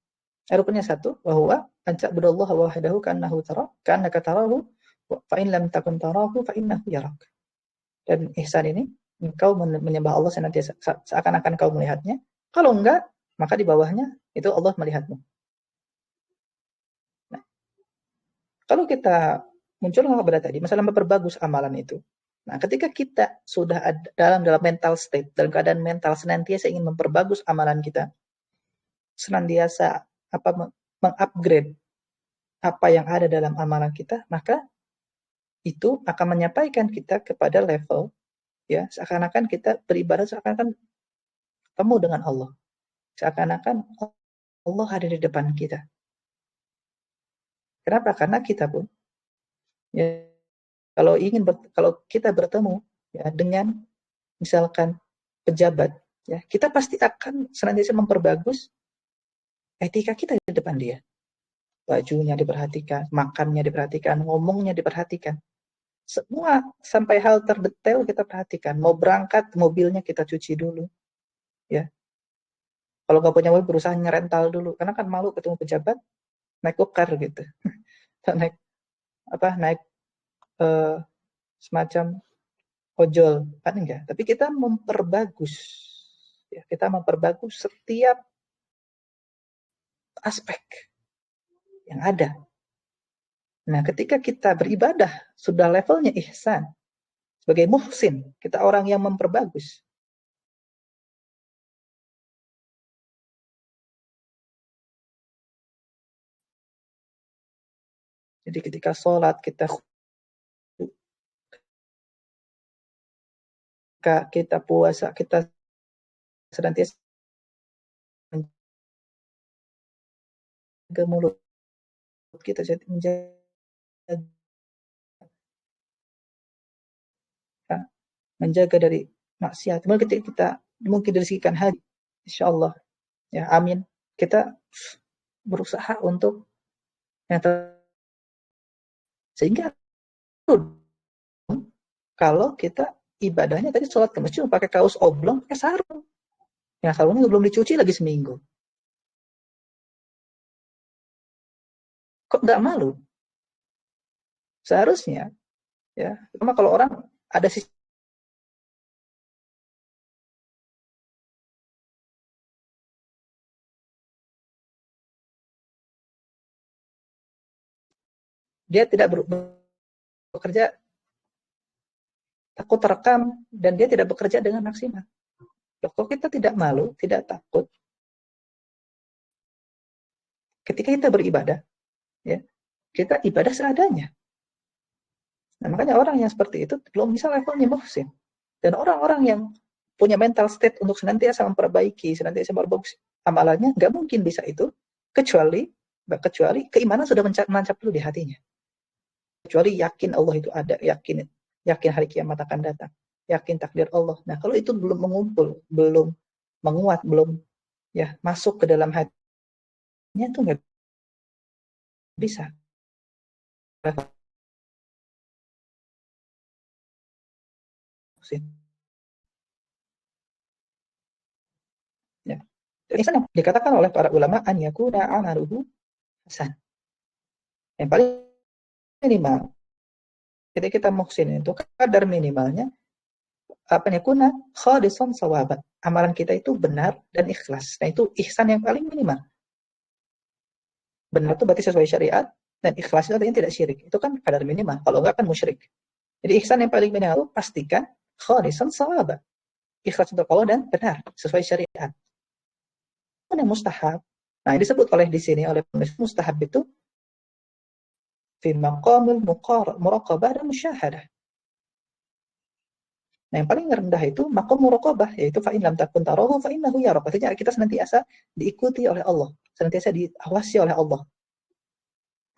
Rukunnya satu, bahwa anta'budallaha wahdahu ka'annahu tara, ka'annaka tarahu, fa in lam takun tarahu fa innahu yarak. Dan ihsan ini, engkau menyembah Allah senantiasa seakan-akan kau melihatnya. Kalau enggak, maka di bawahnya itu Allah melihatmu. Nah, kalau kita muncul kepada tadi, masalah memperbagus amalan itu. Nah, ketika kita sudah ada dalam mental state, dalam keadaan mental senantiasa ingin memperbagus amalan kita, senantiasa mengupgrade apa yang ada dalam amalan kita, maka itu akan menyampaikan kita kepada level, ya, seakan-akan kita beribadah, seakan-akan ketemu dengan Allah, seakan-akan Allah ada di depan kita. Kenapa? Karena kita pun, ya, kalau kita bertemu, ya, dengan misalkan pejabat, ya, kita pasti akan senantiasa memperbagus etika kita di depan dia. Bajunya diperhatikan, makannya diperhatikan, ngomongnya diperhatikan. Semua sampai hal terdetail kita perhatikan. Mau berangkat, mobilnya kita cuci dulu. Ya. Kalau nggak punya mobil, berusaha ngerental dulu. Karena kan malu ketemu pejabat, naik gokar gitu. naik semacam ojol. Kan enggak. Tapi kita memperbagus. Ya, kita memperbagus setiap aspek yang ada. Nah, ketika kita beribadah, sudah levelnya ihsan, sebagai muhsin, kita orang yang memperbagus. Jadi ketika sholat kita puasa, kita senantiasa menjaga mulut kita, menjaga dari maksiat. Kemudian ketika kita mungkin dirizkikan haji, insya Allah, ya amin, kita berusaha untuk yang sehingga kalau kita ibadahnya tadi sholat ke masjid pakai kaos oblong, pakai sarung, yang sarungnya belum dicuci lagi seminggu, kok nggak malu? Seharusnya, ya, cuma kalau orang ada sisi dia tidak bekerja, takut terekam, dan dia tidak bekerja dengan maksimal. Kalau kita tidak malu, tidak takut, ketika kita beribadah, ya, kita ibadah seadanya. Nah, makanya orang yang seperti itu belum bisa levelnya muhsin. Dan orang-orang yang punya mental state untuk senantiasa memperbaiki, senantiasa memperbaiki amalannya, nggak mungkin bisa itu, kecuali keimanan sudah menancap dulu di hatinya. Kecuali yakin Allah itu ada, yakin hari kiamat akan datang, yakin takdir Allah. Nah, kalau itu belum mengumpul, belum menguat, belum ya masuk ke dalam hatinya, itu nggak bisa. Ya. Ihsan yang dikatakan oleh para ulama an yakuna amaluhu hasan. Yang paling minimal ketika kita muhsin itu kadar minimalnya apa yakuna khalisan sawaban. Amalan kita itu benar dan ikhlas. Nah, itu ihsan yang paling minimal. Benar itu berarti sesuai syariat, dan ikhlas itu artinya tidak syirik. Itu kan kadar minimal. Kalau enggak kan musyrik. Jadi ihsan yang paling minimal itu pastikan khalisan sawaban. Ikhlas untuk Allah dan benar sesuai syariat. Yang mustahab. Nah, yang disebut oleh di sini oleh penulis mustahab itu fi maqamil muraqabah dan musyahadah. Nah, yang paling rendah itu maqam muraqabah, yaitu fa in lam takun tarahu fa innahu yarak. Artinya kita senantiasa diikuti oleh Allah, senantiasa diawasi oleh Allah.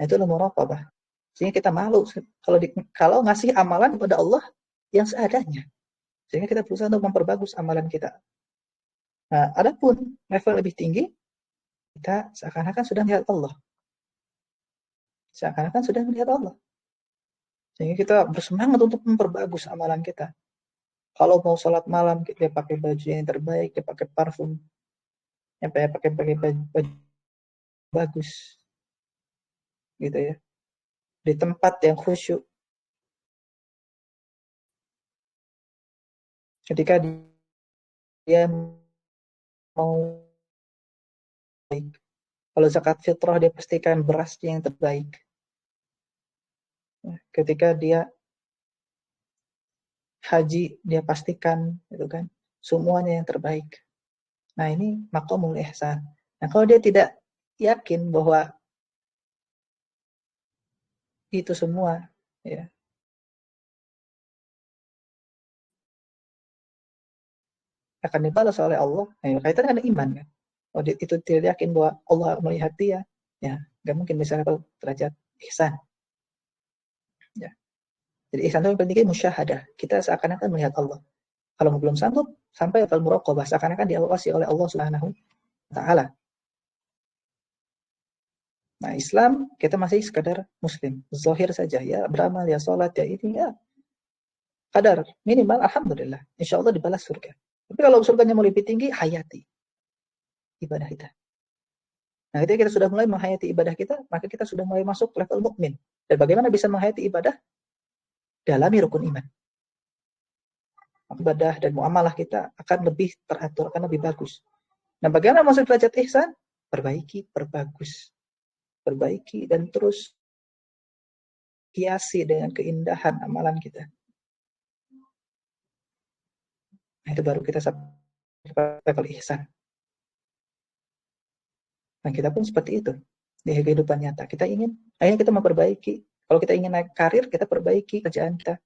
Nah, itu muraqabah. Sehingga kita malu kalau ngasih amalan kepada Allah yang seadanya. Sehingga kita berusaha untuk memperbagus amalan kita. Nah, adapun level lebih tinggi, kita seakan-akan sudah melihat Allah. Seakan-akan sudah melihat Allah. Sehingga kita bersemangat untuk memperbagus amalan kita. Kalau mau sholat malam, dia pakai baju yang terbaik, dia pakai parfum, dia pakai baju bagus, gitu ya. Di tempat yang khusyuk. Ketika dia mau baik, kalau zakat fitrah dia pastikan berasnya yang terbaik. Ketika dia haji dia pastikan itu kan semuanya yang terbaik. Nah, ini maqamul ihsan. Nah, kalau dia tidak yakin bahwa itu semua ya akan dibalas oleh Allah, nah, kaitannya dengan iman kan. Oh, itu tidak yakin bahwa Allah melihat dia, ya nggak mungkin bisa level derajat ihsan. Ya. Jadi ihsan itu yang penting musyahadah. Kita seakan-akan melihat Allah. Kalau belum sanggup, sampai level muraqabah, seakan-akan diawasi oleh Allah Subhanahu wa taala. Nah, Islam kita masih sekadar muslim, zahir saja ya, beramal ya, salat ya, ini ya. Kadar minimal alhamdulillah, insyaallah dibalas surga. Tapi kalau surganya mau lebih tinggi, hayati ibadah kita. Nah, ketika kita sudah mulai menghayati ibadah kita, maka kita sudah mulai masuk level mukmin. Dan bagaimana bisa menghayati ibadah? Dalami rukun iman. Ibadah dan muamalah kita akan lebih teratur, akan lebih bagus. Nah, bagaimana masuk derajat ihsan? Perbaiki, perbagus. Perbaiki dan terus hiasi dengan keindahan amalan kita. Nah, itu baru kita sampai level ihsan. Nah, kita pun seperti itu di kehidupan nyata. Kita ingin, akhirnya kita memperbaiki. Kalau kita ingin naik karir, kita perbaiki kerjaan kita.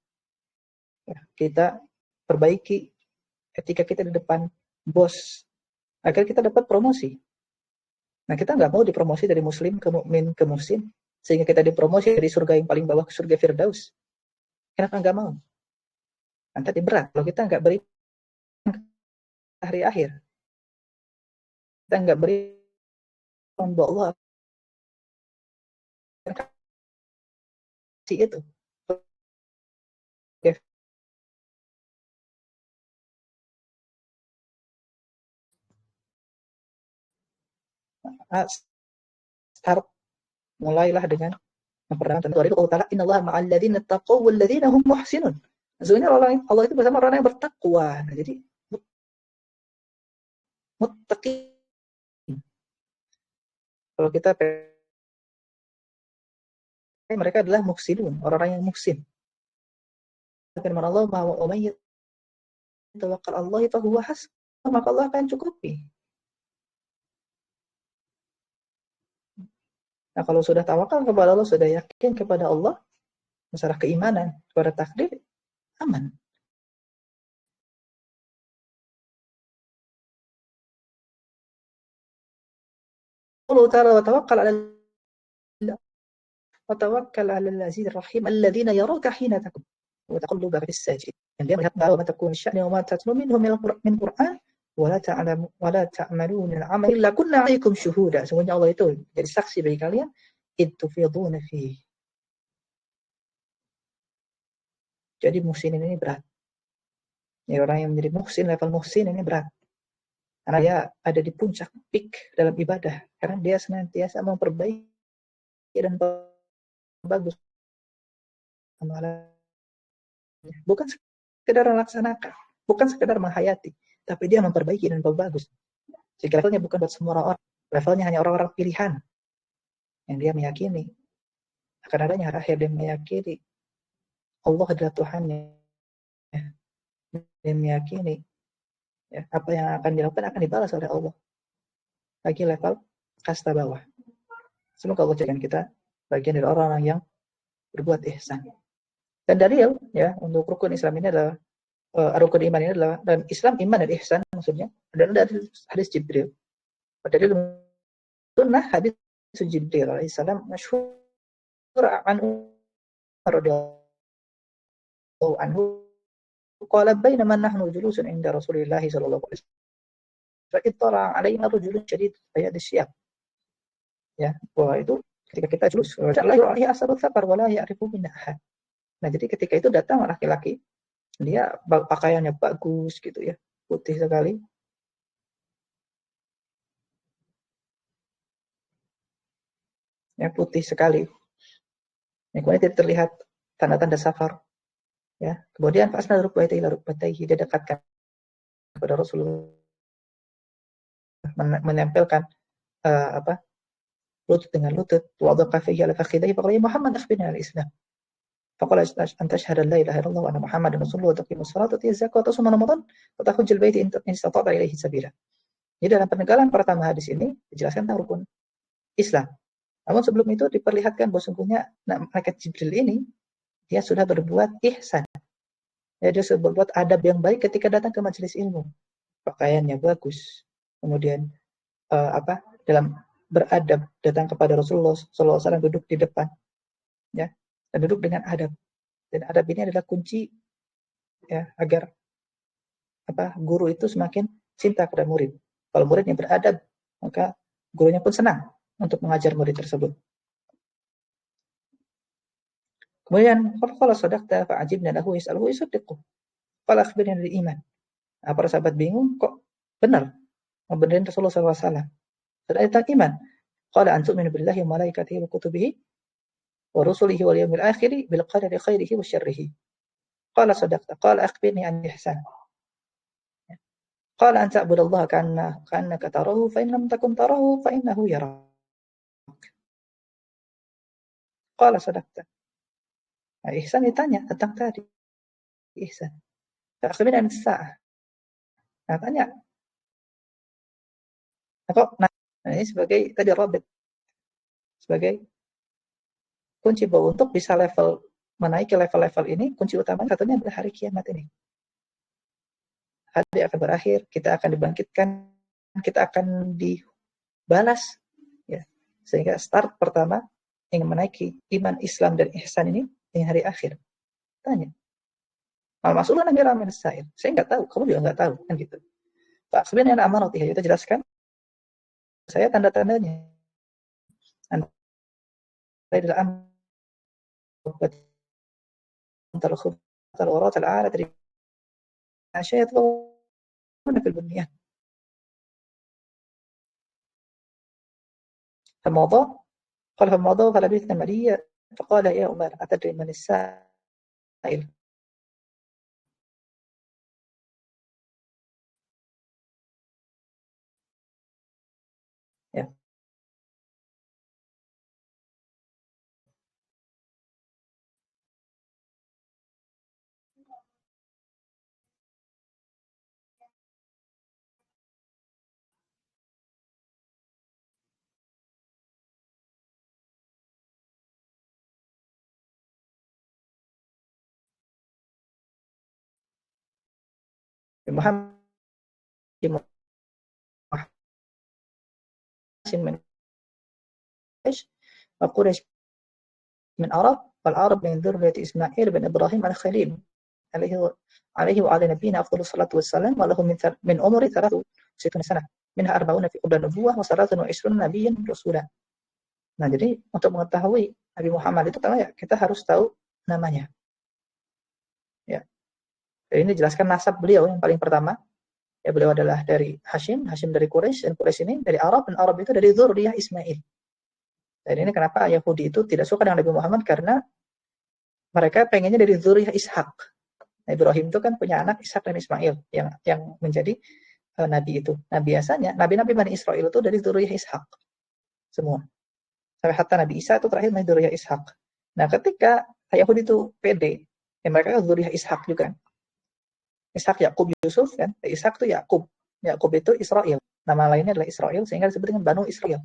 Ya, kita perbaiki ketika kita di depan bos, agar kita dapat promosi. Nah, kita nggak mau dipromosi dari muslim ke mukmin ke muhsin, sehingga kita dipromosi dari surga yang paling bawah ke surga Firdaus. Kenapa nggak mau? Nanti berat kalau kita nggak beri hari akhir. Kita nggak beri bahwa Allah akan kasih itu. Start mulailah dengan memperdalam tentang itu. Allah Ta'ala, innallaha ma'al ladzina taqaw wal ladzina hum muhsinun. Sebenarnya Allah itu bersama orang yang bertakwa. Nah, jadi muttaqin. Kalau kita mereka adalah muhsinun, orang-orang yang muhsin. Firman Allah, wa may yatawakkal 'alallahi fa huwa hasbuh, maka Allah akan cukupi. Nah, kalau sudah tawakal kepada Allah, sudah yakin kepada Allah, masalah keimanan, kepada takdir, aman. Allah Ta'ala وتوكل على العزيز الرحيم الذين يراك حين تقوم وتقلبك في الساجد. Dan dia melihat ما تكون الشأن وما تتلو منه من قرآن ولا تعملون العمل إلا كنا عليكم شهودا. Semuanya Allah itu jadi saksi bagi kalian. إذ تفيضون فيه. Jadi muhsin ini berat. Ya, orang yang menjadi muhsin, level muhsin ini berat. Karena dia ada di puncak peak dalam ibadah. Karena dia senantiasa memperbaiki dan bagus amalan. Bukan sekedar melaksanakan, bukan sekedar menghayati, tapi dia memperbaiki dan memperbagus. Jadi levelnya bukan buat semua orang, levelnya hanya orang-orang pilihan yang dia meyakini akan adanya hari akhir, dia meyakini Allah adalah Tuhannya, dia meyakini ya, apa yang akan dilakukan akan dibalas oleh Allah. Lagi level kasta bawah. Semoga Allah jadikan kita bagian dari orang-orang yang berbuat ihsan. Dan dalil ya untuk rukun Islam ini adalah rukun iman ini adalah, dan Islam iman dan ihsan maksudnya adalah dari hadis Jibril. Dalil sunnah hadis Jibril alaihissalam masyhur an radhiyallahu anhu qala bainama nahnu julusun inda Rasulillah sallallahu alaihi wasallam fa ittala alaina rajulun syadid bayad syiyab. Ya, bahwa itu ketika kita julus la yu'rihi asarul safar wa la ya'rifu minna ahad. Nah, jadi ketika itu datang laki-laki, dia pakaiannya bagus gitu ya, putih sekali. Ya, putih sekali. Ya, kemudian tidak terlihat tanda-tanda safar. Ya, kemudian pas rukbatayhi ila rukbatayhi, dia dekatkan kepada Rasulullah, menempelkan lutut dengan lutut, wadha kafihi ala fakhidayhi faqala ya Muhammad akhbirni al-Islam. Faqala an tashhada la ilaha illallah wa anna Muhammadan rasulullah wa tuqimus salata wa tu'tiz zakata wa tasuma ramadan wa tahujjal baiti in istata'ta ilaihi sabila. Jadi dalam penegalan pertama hadis ini dijelaskan tentang rukun Islam. Namun sebelum itu diperlihatkan bahwa sungguhnya malaikat Jibril ini dia sudah berbuat ihsan. Ya, dia sudah berbuat adab yang baik ketika datang ke majelis ilmu. Pakaiannya bagus. Kemudian dalam beradab datang kepada Rasulullah SAW, duduk di depan, ya, dan duduk dengan adab. Dan adab ini adalah kunci ya agar guru itu semakin cinta kepada murid. Kalau muridnya beradab, maka gurunya pun senang untuk mengajar murid tersebut. Kemudian qala sadaqta fa'ajibna lahu yas'aluhu yusaddiqu. Qala akhbirni bil iman. Nah, para sahabat bingung, kok benar membenarin Rasulullah SAW. Sudah tentang iman. Qala an tu'minu billahi wa malaikatihi wa kutubihi wa rusulihi wal yawmil akhir bil qadari khairihi wa syarrihi. Qala sadaqta. Qala akhbirni an ihsan. Qala an ta'budallaha ka'annaka tarahu fa in lam takun tarahu fa innahu yarak. Qala sadaqta. Nah, ihsan ditanya tentang tadi. Ihsan. Akhbirni an sa'ah. Nah, tanya. Nah, ini sebagai tadi rabit, sebagai kunci bahwa untuk bisa menaiki level-level ini, kunci utama satunya adalah hari kiamat ini. Hari akan berakhir, kita akan dibangkitkan, kita akan dibalas, ya. Sehingga start pertama ingin menaiki iman, Islam, dan ihsan ini di hari akhir. Tanya. Al-mas'ulun amira min as-sa'il. Saya nggak tahu, kamu juga nggak tahu, kan gitu. Pak, sebenarnya ada amaratiha, kita jelaskan. Saya tanda-tandanya. Anda adalah الغرات العالة العشاء يطلبون في البنيان. فالموضوع قال فالموضوع فلبثنا مليا فقال يا أمار أتدري من السائل. ya. Muhammad من قريش وقريش من عرب والعرب من ذرية إسماعيل بن إبراهيم الخليل عليه وعلى نبينا أفضل الصلاة والسلام وله من عمره 63 سنة منها 40 في قبل النبوة و23 نبيا رسولا. Nah, jadi untuk mengetahui Nabi Muhammad itu pertama ya kita harus tahu namanya. Ya. Jadi ini jelaskan nasab beliau yang paling pertama. Ya, beliau adalah dari Hashim dari Quraisy, dan Quraisy ini dari Arab, dan Arab itu dari dzurriyyah Ismail. Dan ini kenapa Yahudi itu tidak suka dengan Nabi Muhammad, karena mereka pengennya dari dzurriyyah Ishak. Nah, Ibrahim itu kan punya anak Ishak dan Ismail yang menjadi nabi itu. Nah, biasanya nabi-nabi Bani Israel itu dari dzurriyyah Ishak semua. Sampai hatta Nabi Isa itu terakhir dari dzurriyyah Ishak. Nah, ketika Yahudi itu pede, ya mereka kan dzurriyyah Ishak juga. Ishak, Yakub, Yusuf kan. Ishak itu Yakub. Yakub itu Israel. Nama lainnya adalah Israel, sehingga disebut dengan Banu Israel.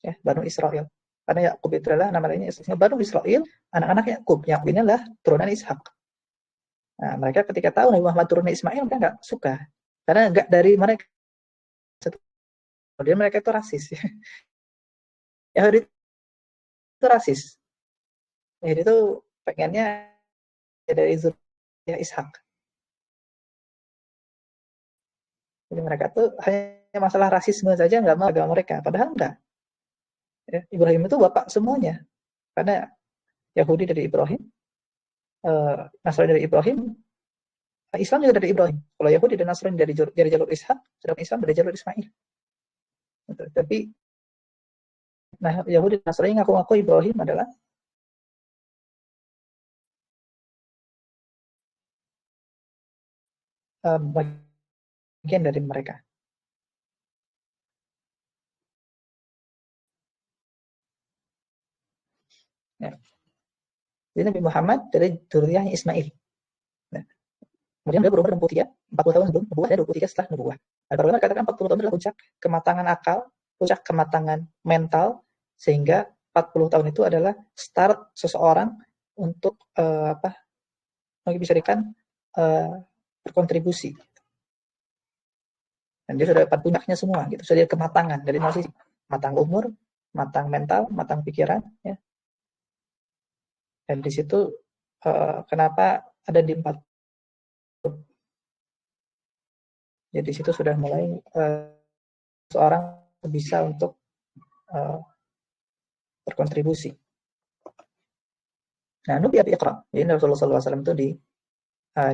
Ya, Banu Israel. Karena Yakub itu adalah nama lainnya Israel. Banu Israel, anak-anak Yakub. Yakub ini adalah turunan Ishak. Nah, mereka ketika tahu Nabi Muhammad turunan Ismail, mereka nggak suka. Karena nggak dari mereka. Kemudian mereka itu rasis. Yahudi itu rasis. Yahudi itu pengennya dari zuriyah Ishak. Jadi mereka tuh hanya masalah rasisme saja, nggak mau agama mereka. Padahal enggak. Ya, Ibrahim itu bapak semuanya. Karena Yahudi dari Ibrahim, Nasrani dari Ibrahim, Islam juga dari Ibrahim. Kalau Yahudi dan Nasrani dari jalur Ishak, sedangkan Islam dari jalur Ismail. Gitu. Tapi Yahudi dan Nasrani ngaku-ngaku Ibrahim adalah bagian dari mereka. Ya. Jadi Nabi Muhammad dari dzurriyyah Ismail. Nah, kemudian beliau berumur 63, 40 tahun sebelum nubuwah, dan 23 setelah nubuwah. Nah, para ulama katakan 40 tahun adalah puncak kematangan akal, puncak kematangan mental, sehingga 40 tahun itu adalah start seseorang untuk bisa dikatakan berkontribusi. Dan dia sudah dapat puncaknya semua, gitu. Sudah kematangan dari sisi matang umur, matang mental, matang pikiran, ya. Dan di situ kenapa ada di 40. Jadi di situ sudah mulai seorang bisa untuk berkontribusi. Nah, Nabi Iqra. Jadi Rasulullah SAW itu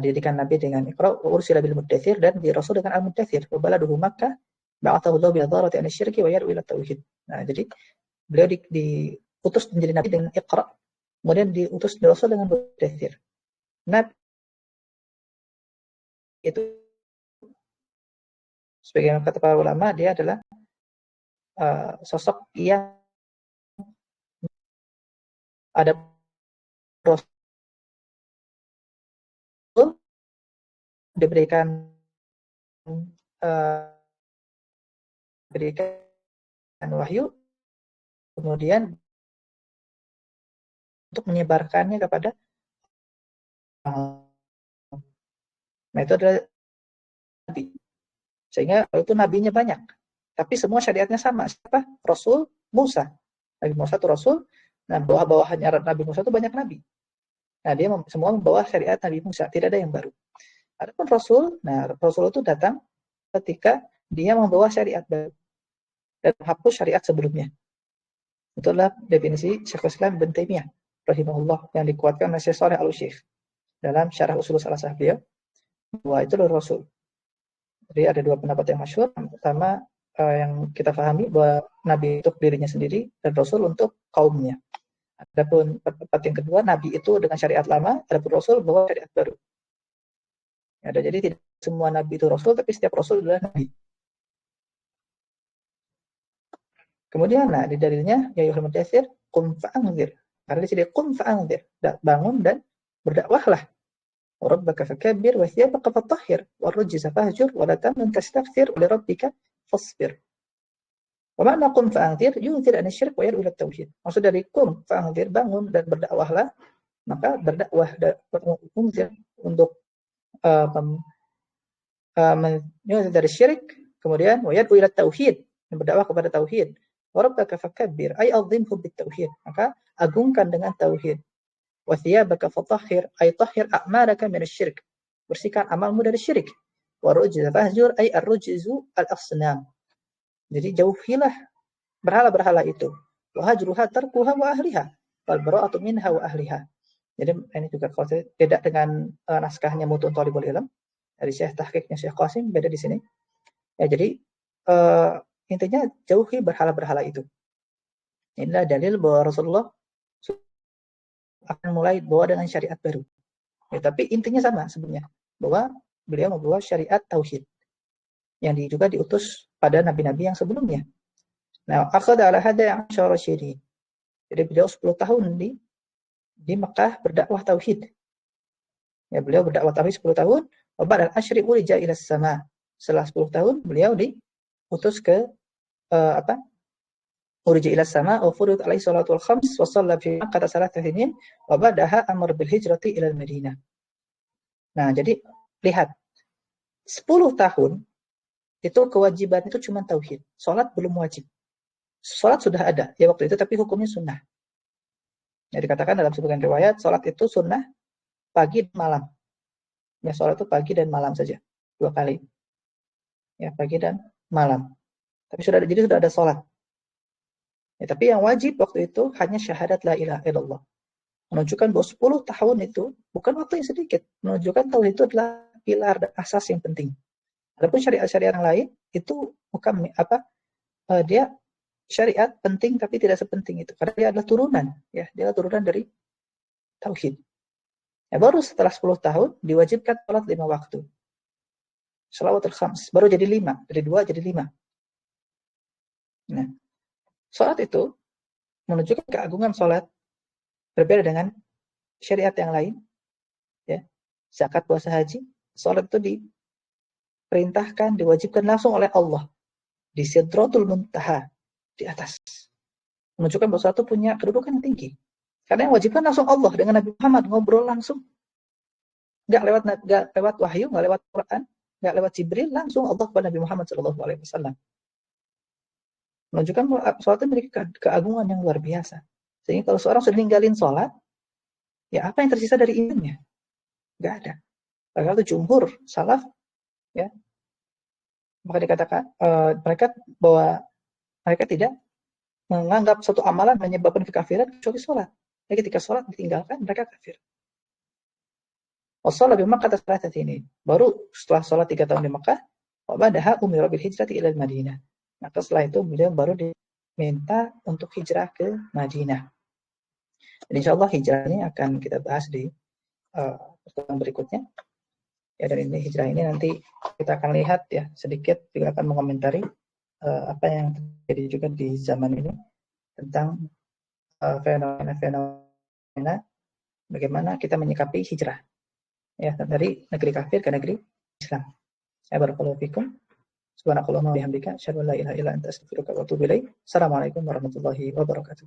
didikan Nabi dengan Iqra, ursila bil muddatsir, dan di Rasul dengan al-muddatsir. Wa baladuhu Makkah, ba'athahu Allah bi dharat an syirki wa yar'u ila tauhid. Nah, jadi beliau diutus menjadi Nabi dengan Iqra, kemudian diutus di Rasul dengan muddatsir. Nabi itu sebagian kata para ulama dia adalah sosok yang ada Rasul diberikan berikan wahyu, kemudian untuk menyebarkannya kepada nah itu adalah nabi. Sehingga itu nabinya banyak, tapi semua syariatnya sama. Siapa? Rasul Musa. Nabi Musa itu Rasul. Nah, bawah-bawahannya Nabi Musa itu banyak nabi. Nah, dia semua membawa syariat Nabi Musa, tidak ada yang baru. Adapun Rasul, nah Rasul itu datang ketika dia membawa syariat baru dan menghapus syariat sebelumnya. Itulah definisi Syekhul Islam Ibnu Taimiyah rahimahullah yang dikuatkan oleh Syekh Shalih Al-Utsaimin dalam Syarah Ushul Salasah beliau, bahwa itu adalah Rasul. Jadi ada dua pendapat yang masyhur. Pertama, yang kita pahami bahwa Nabi itu dirinya sendiri dan Rasul untuk kaumnya. Adapun pendapat yang kedua, Nabi itu dengan syariat lama, adapun Rasul bawa syariat baru. Ya, jadi tidak semua Nabi itu Rasul, tapi setiap Rasul adalah Nabi. Kemudian, nah, di dalilnya, ya ayyuhal mudaththir, qum fa'anzir. Karena di sini qum fa'anzir, bangun dan berdakwahlah. Rabbaka fakabbir wa thiyabaka fatahhir wa rujza fahjur wa la tamnun tastakthir li rabbika fasbir. Wa ma'na qum fa'anzir yunzir an asy-syirk wa yad'u ila tauhid. Maksud dari qum fa'anzir, bangun dan berdakwahlah, maka berdakwah untuk dari syirik, kemudian wa yad'u ila tauhid, berdakwah kepada tauhid. Wa rabbaka fakabbir ay azimhu bit tauhid, maka agungkan dengan tauhid. Wa thiyabaka fatahhir ay tahhir a'malaka min asy-syirk, bersihkan amalmu dari syirik. Wa rujza fahjur ay ar-rujzu al-asnam, jadi jauhilah berhala-berhala itu. Wa hajruha tarkuha wa ahliha wal bara'atu minha wa ahliha. Jadi ini juga kalau beda dengan naskahnya Mutun Thalibul Ilm dari Syekh tahqiqnya Syekh Qasim, beda di sini. Ya, jadi intinya jauhi berhala-berhala itu. Inilah dalil bahwa Rasulullah akan mulai bawa dengan syariat baru. Ya, tapi intinya sama sebenarnya, bahwa beliau membawa syariat tauhid yang juga diutus pada nabi-nabi yang sebelumnya. Nah, akhadha ala hada 'ashara syirin. Jadi beliau 10 tahun di Mekah berdakwah tauhid. Ya, beliau berdakwah tauhid 10 tahun, wa ba'da al-ashri urija ila sama. Setelah 10 tahun beliau diutus ke urija ila sama wa furid alaihi salatul khams wa shalla fi Makkah salatah sinin wa ba'daha amr bil hijrati ila al-Madinah. Nah, jadi lihat 10 tahun itu kewajiban itu cuma tauhid. Salat belum wajib. Salat sudah ada ya waktu itu, tapi hukumnya sunnah. Ya, dikatakan dalam sebagian riwayat salat itu sunnah pagi dan malam. Ya, salat itu pagi dan malam saja, 2 kali. Ya, pagi dan malam. Tapi sudah ada salat. Ya, tapi yang wajib waktu itu hanya syahadat la ilaha illallah. Menunjukkan bahwa 10 tahun itu bukan waktu yang sedikit. Menunjukkan tauhid itu adalah pilar dan asas yang penting. Adapun syariat-syariat yang lain itu bukan dia syariat penting tapi tidak sepenting itu, karena dia adalah turunan, ya, dia adalah turunan dari tauhid. Ya, baru setelah 10 tahun diwajibkan salat 5 waktu. Shalawatul khams baru jadi 5, dari 2 jadi 5. Nah, salat itu menunjukkan keagungan salat, berbeda dengan syariat yang lain, ya. Zakat, puasa, haji, salat itu diperintahkan, diwajibkan langsung oleh Allah di Sidratul Muntaha, di atas. Menunjukkan bahwa salat itu punya kedudukan yang tinggi. Karena yang wajibkan langsung Allah dengan Nabi Muhammad, ngobrol langsung. Nggak lewat wahyu, nggak lewat Quran, nggak lewat Jibril, langsung Allah kepada Nabi Muhammad SAW. Menunjukkan bahwa sholat itu memiliki keagungan yang luar biasa. Sehingga kalau seorang sudah ninggalin sholat, ya apa yang tersisa dari imannya? Nggak ada. Padahal itu jumhur salaf, ya, maka dikatakan mereka tidak menganggap suatu amalan menyebabkan kekafiran kecuali sholat. Jadi ketika sholat ditinggalkan, mereka kafir. Wassalah di Makkah salat ini. Baru setelah sholat 3 tahun di Makkah, wa ba'daha umira bil hijrati ila Madinah. Maka setelah itu beliau baru diminta untuk hijrah ke Madinah. Dan insyaallah hijrah ini akan kita bahas di pertemuan berikutnya. Ya, dan ini hijrah ini nanti kita akan lihat ya sedikit, juga akan mengomentari apa yang terjadi juga di zaman ini tentang fenomena bagaimana kita menyikapi hijrah, ya, dari negeri kafir ke negeri Islam. Ya barakallahu fikum. Subhanakallahumma wa bihamdika asyhadu an la ilaha illa anta astaghfiruka wa atubu ilaik. Assalamualaikum warahmatullahi wabarakatuh.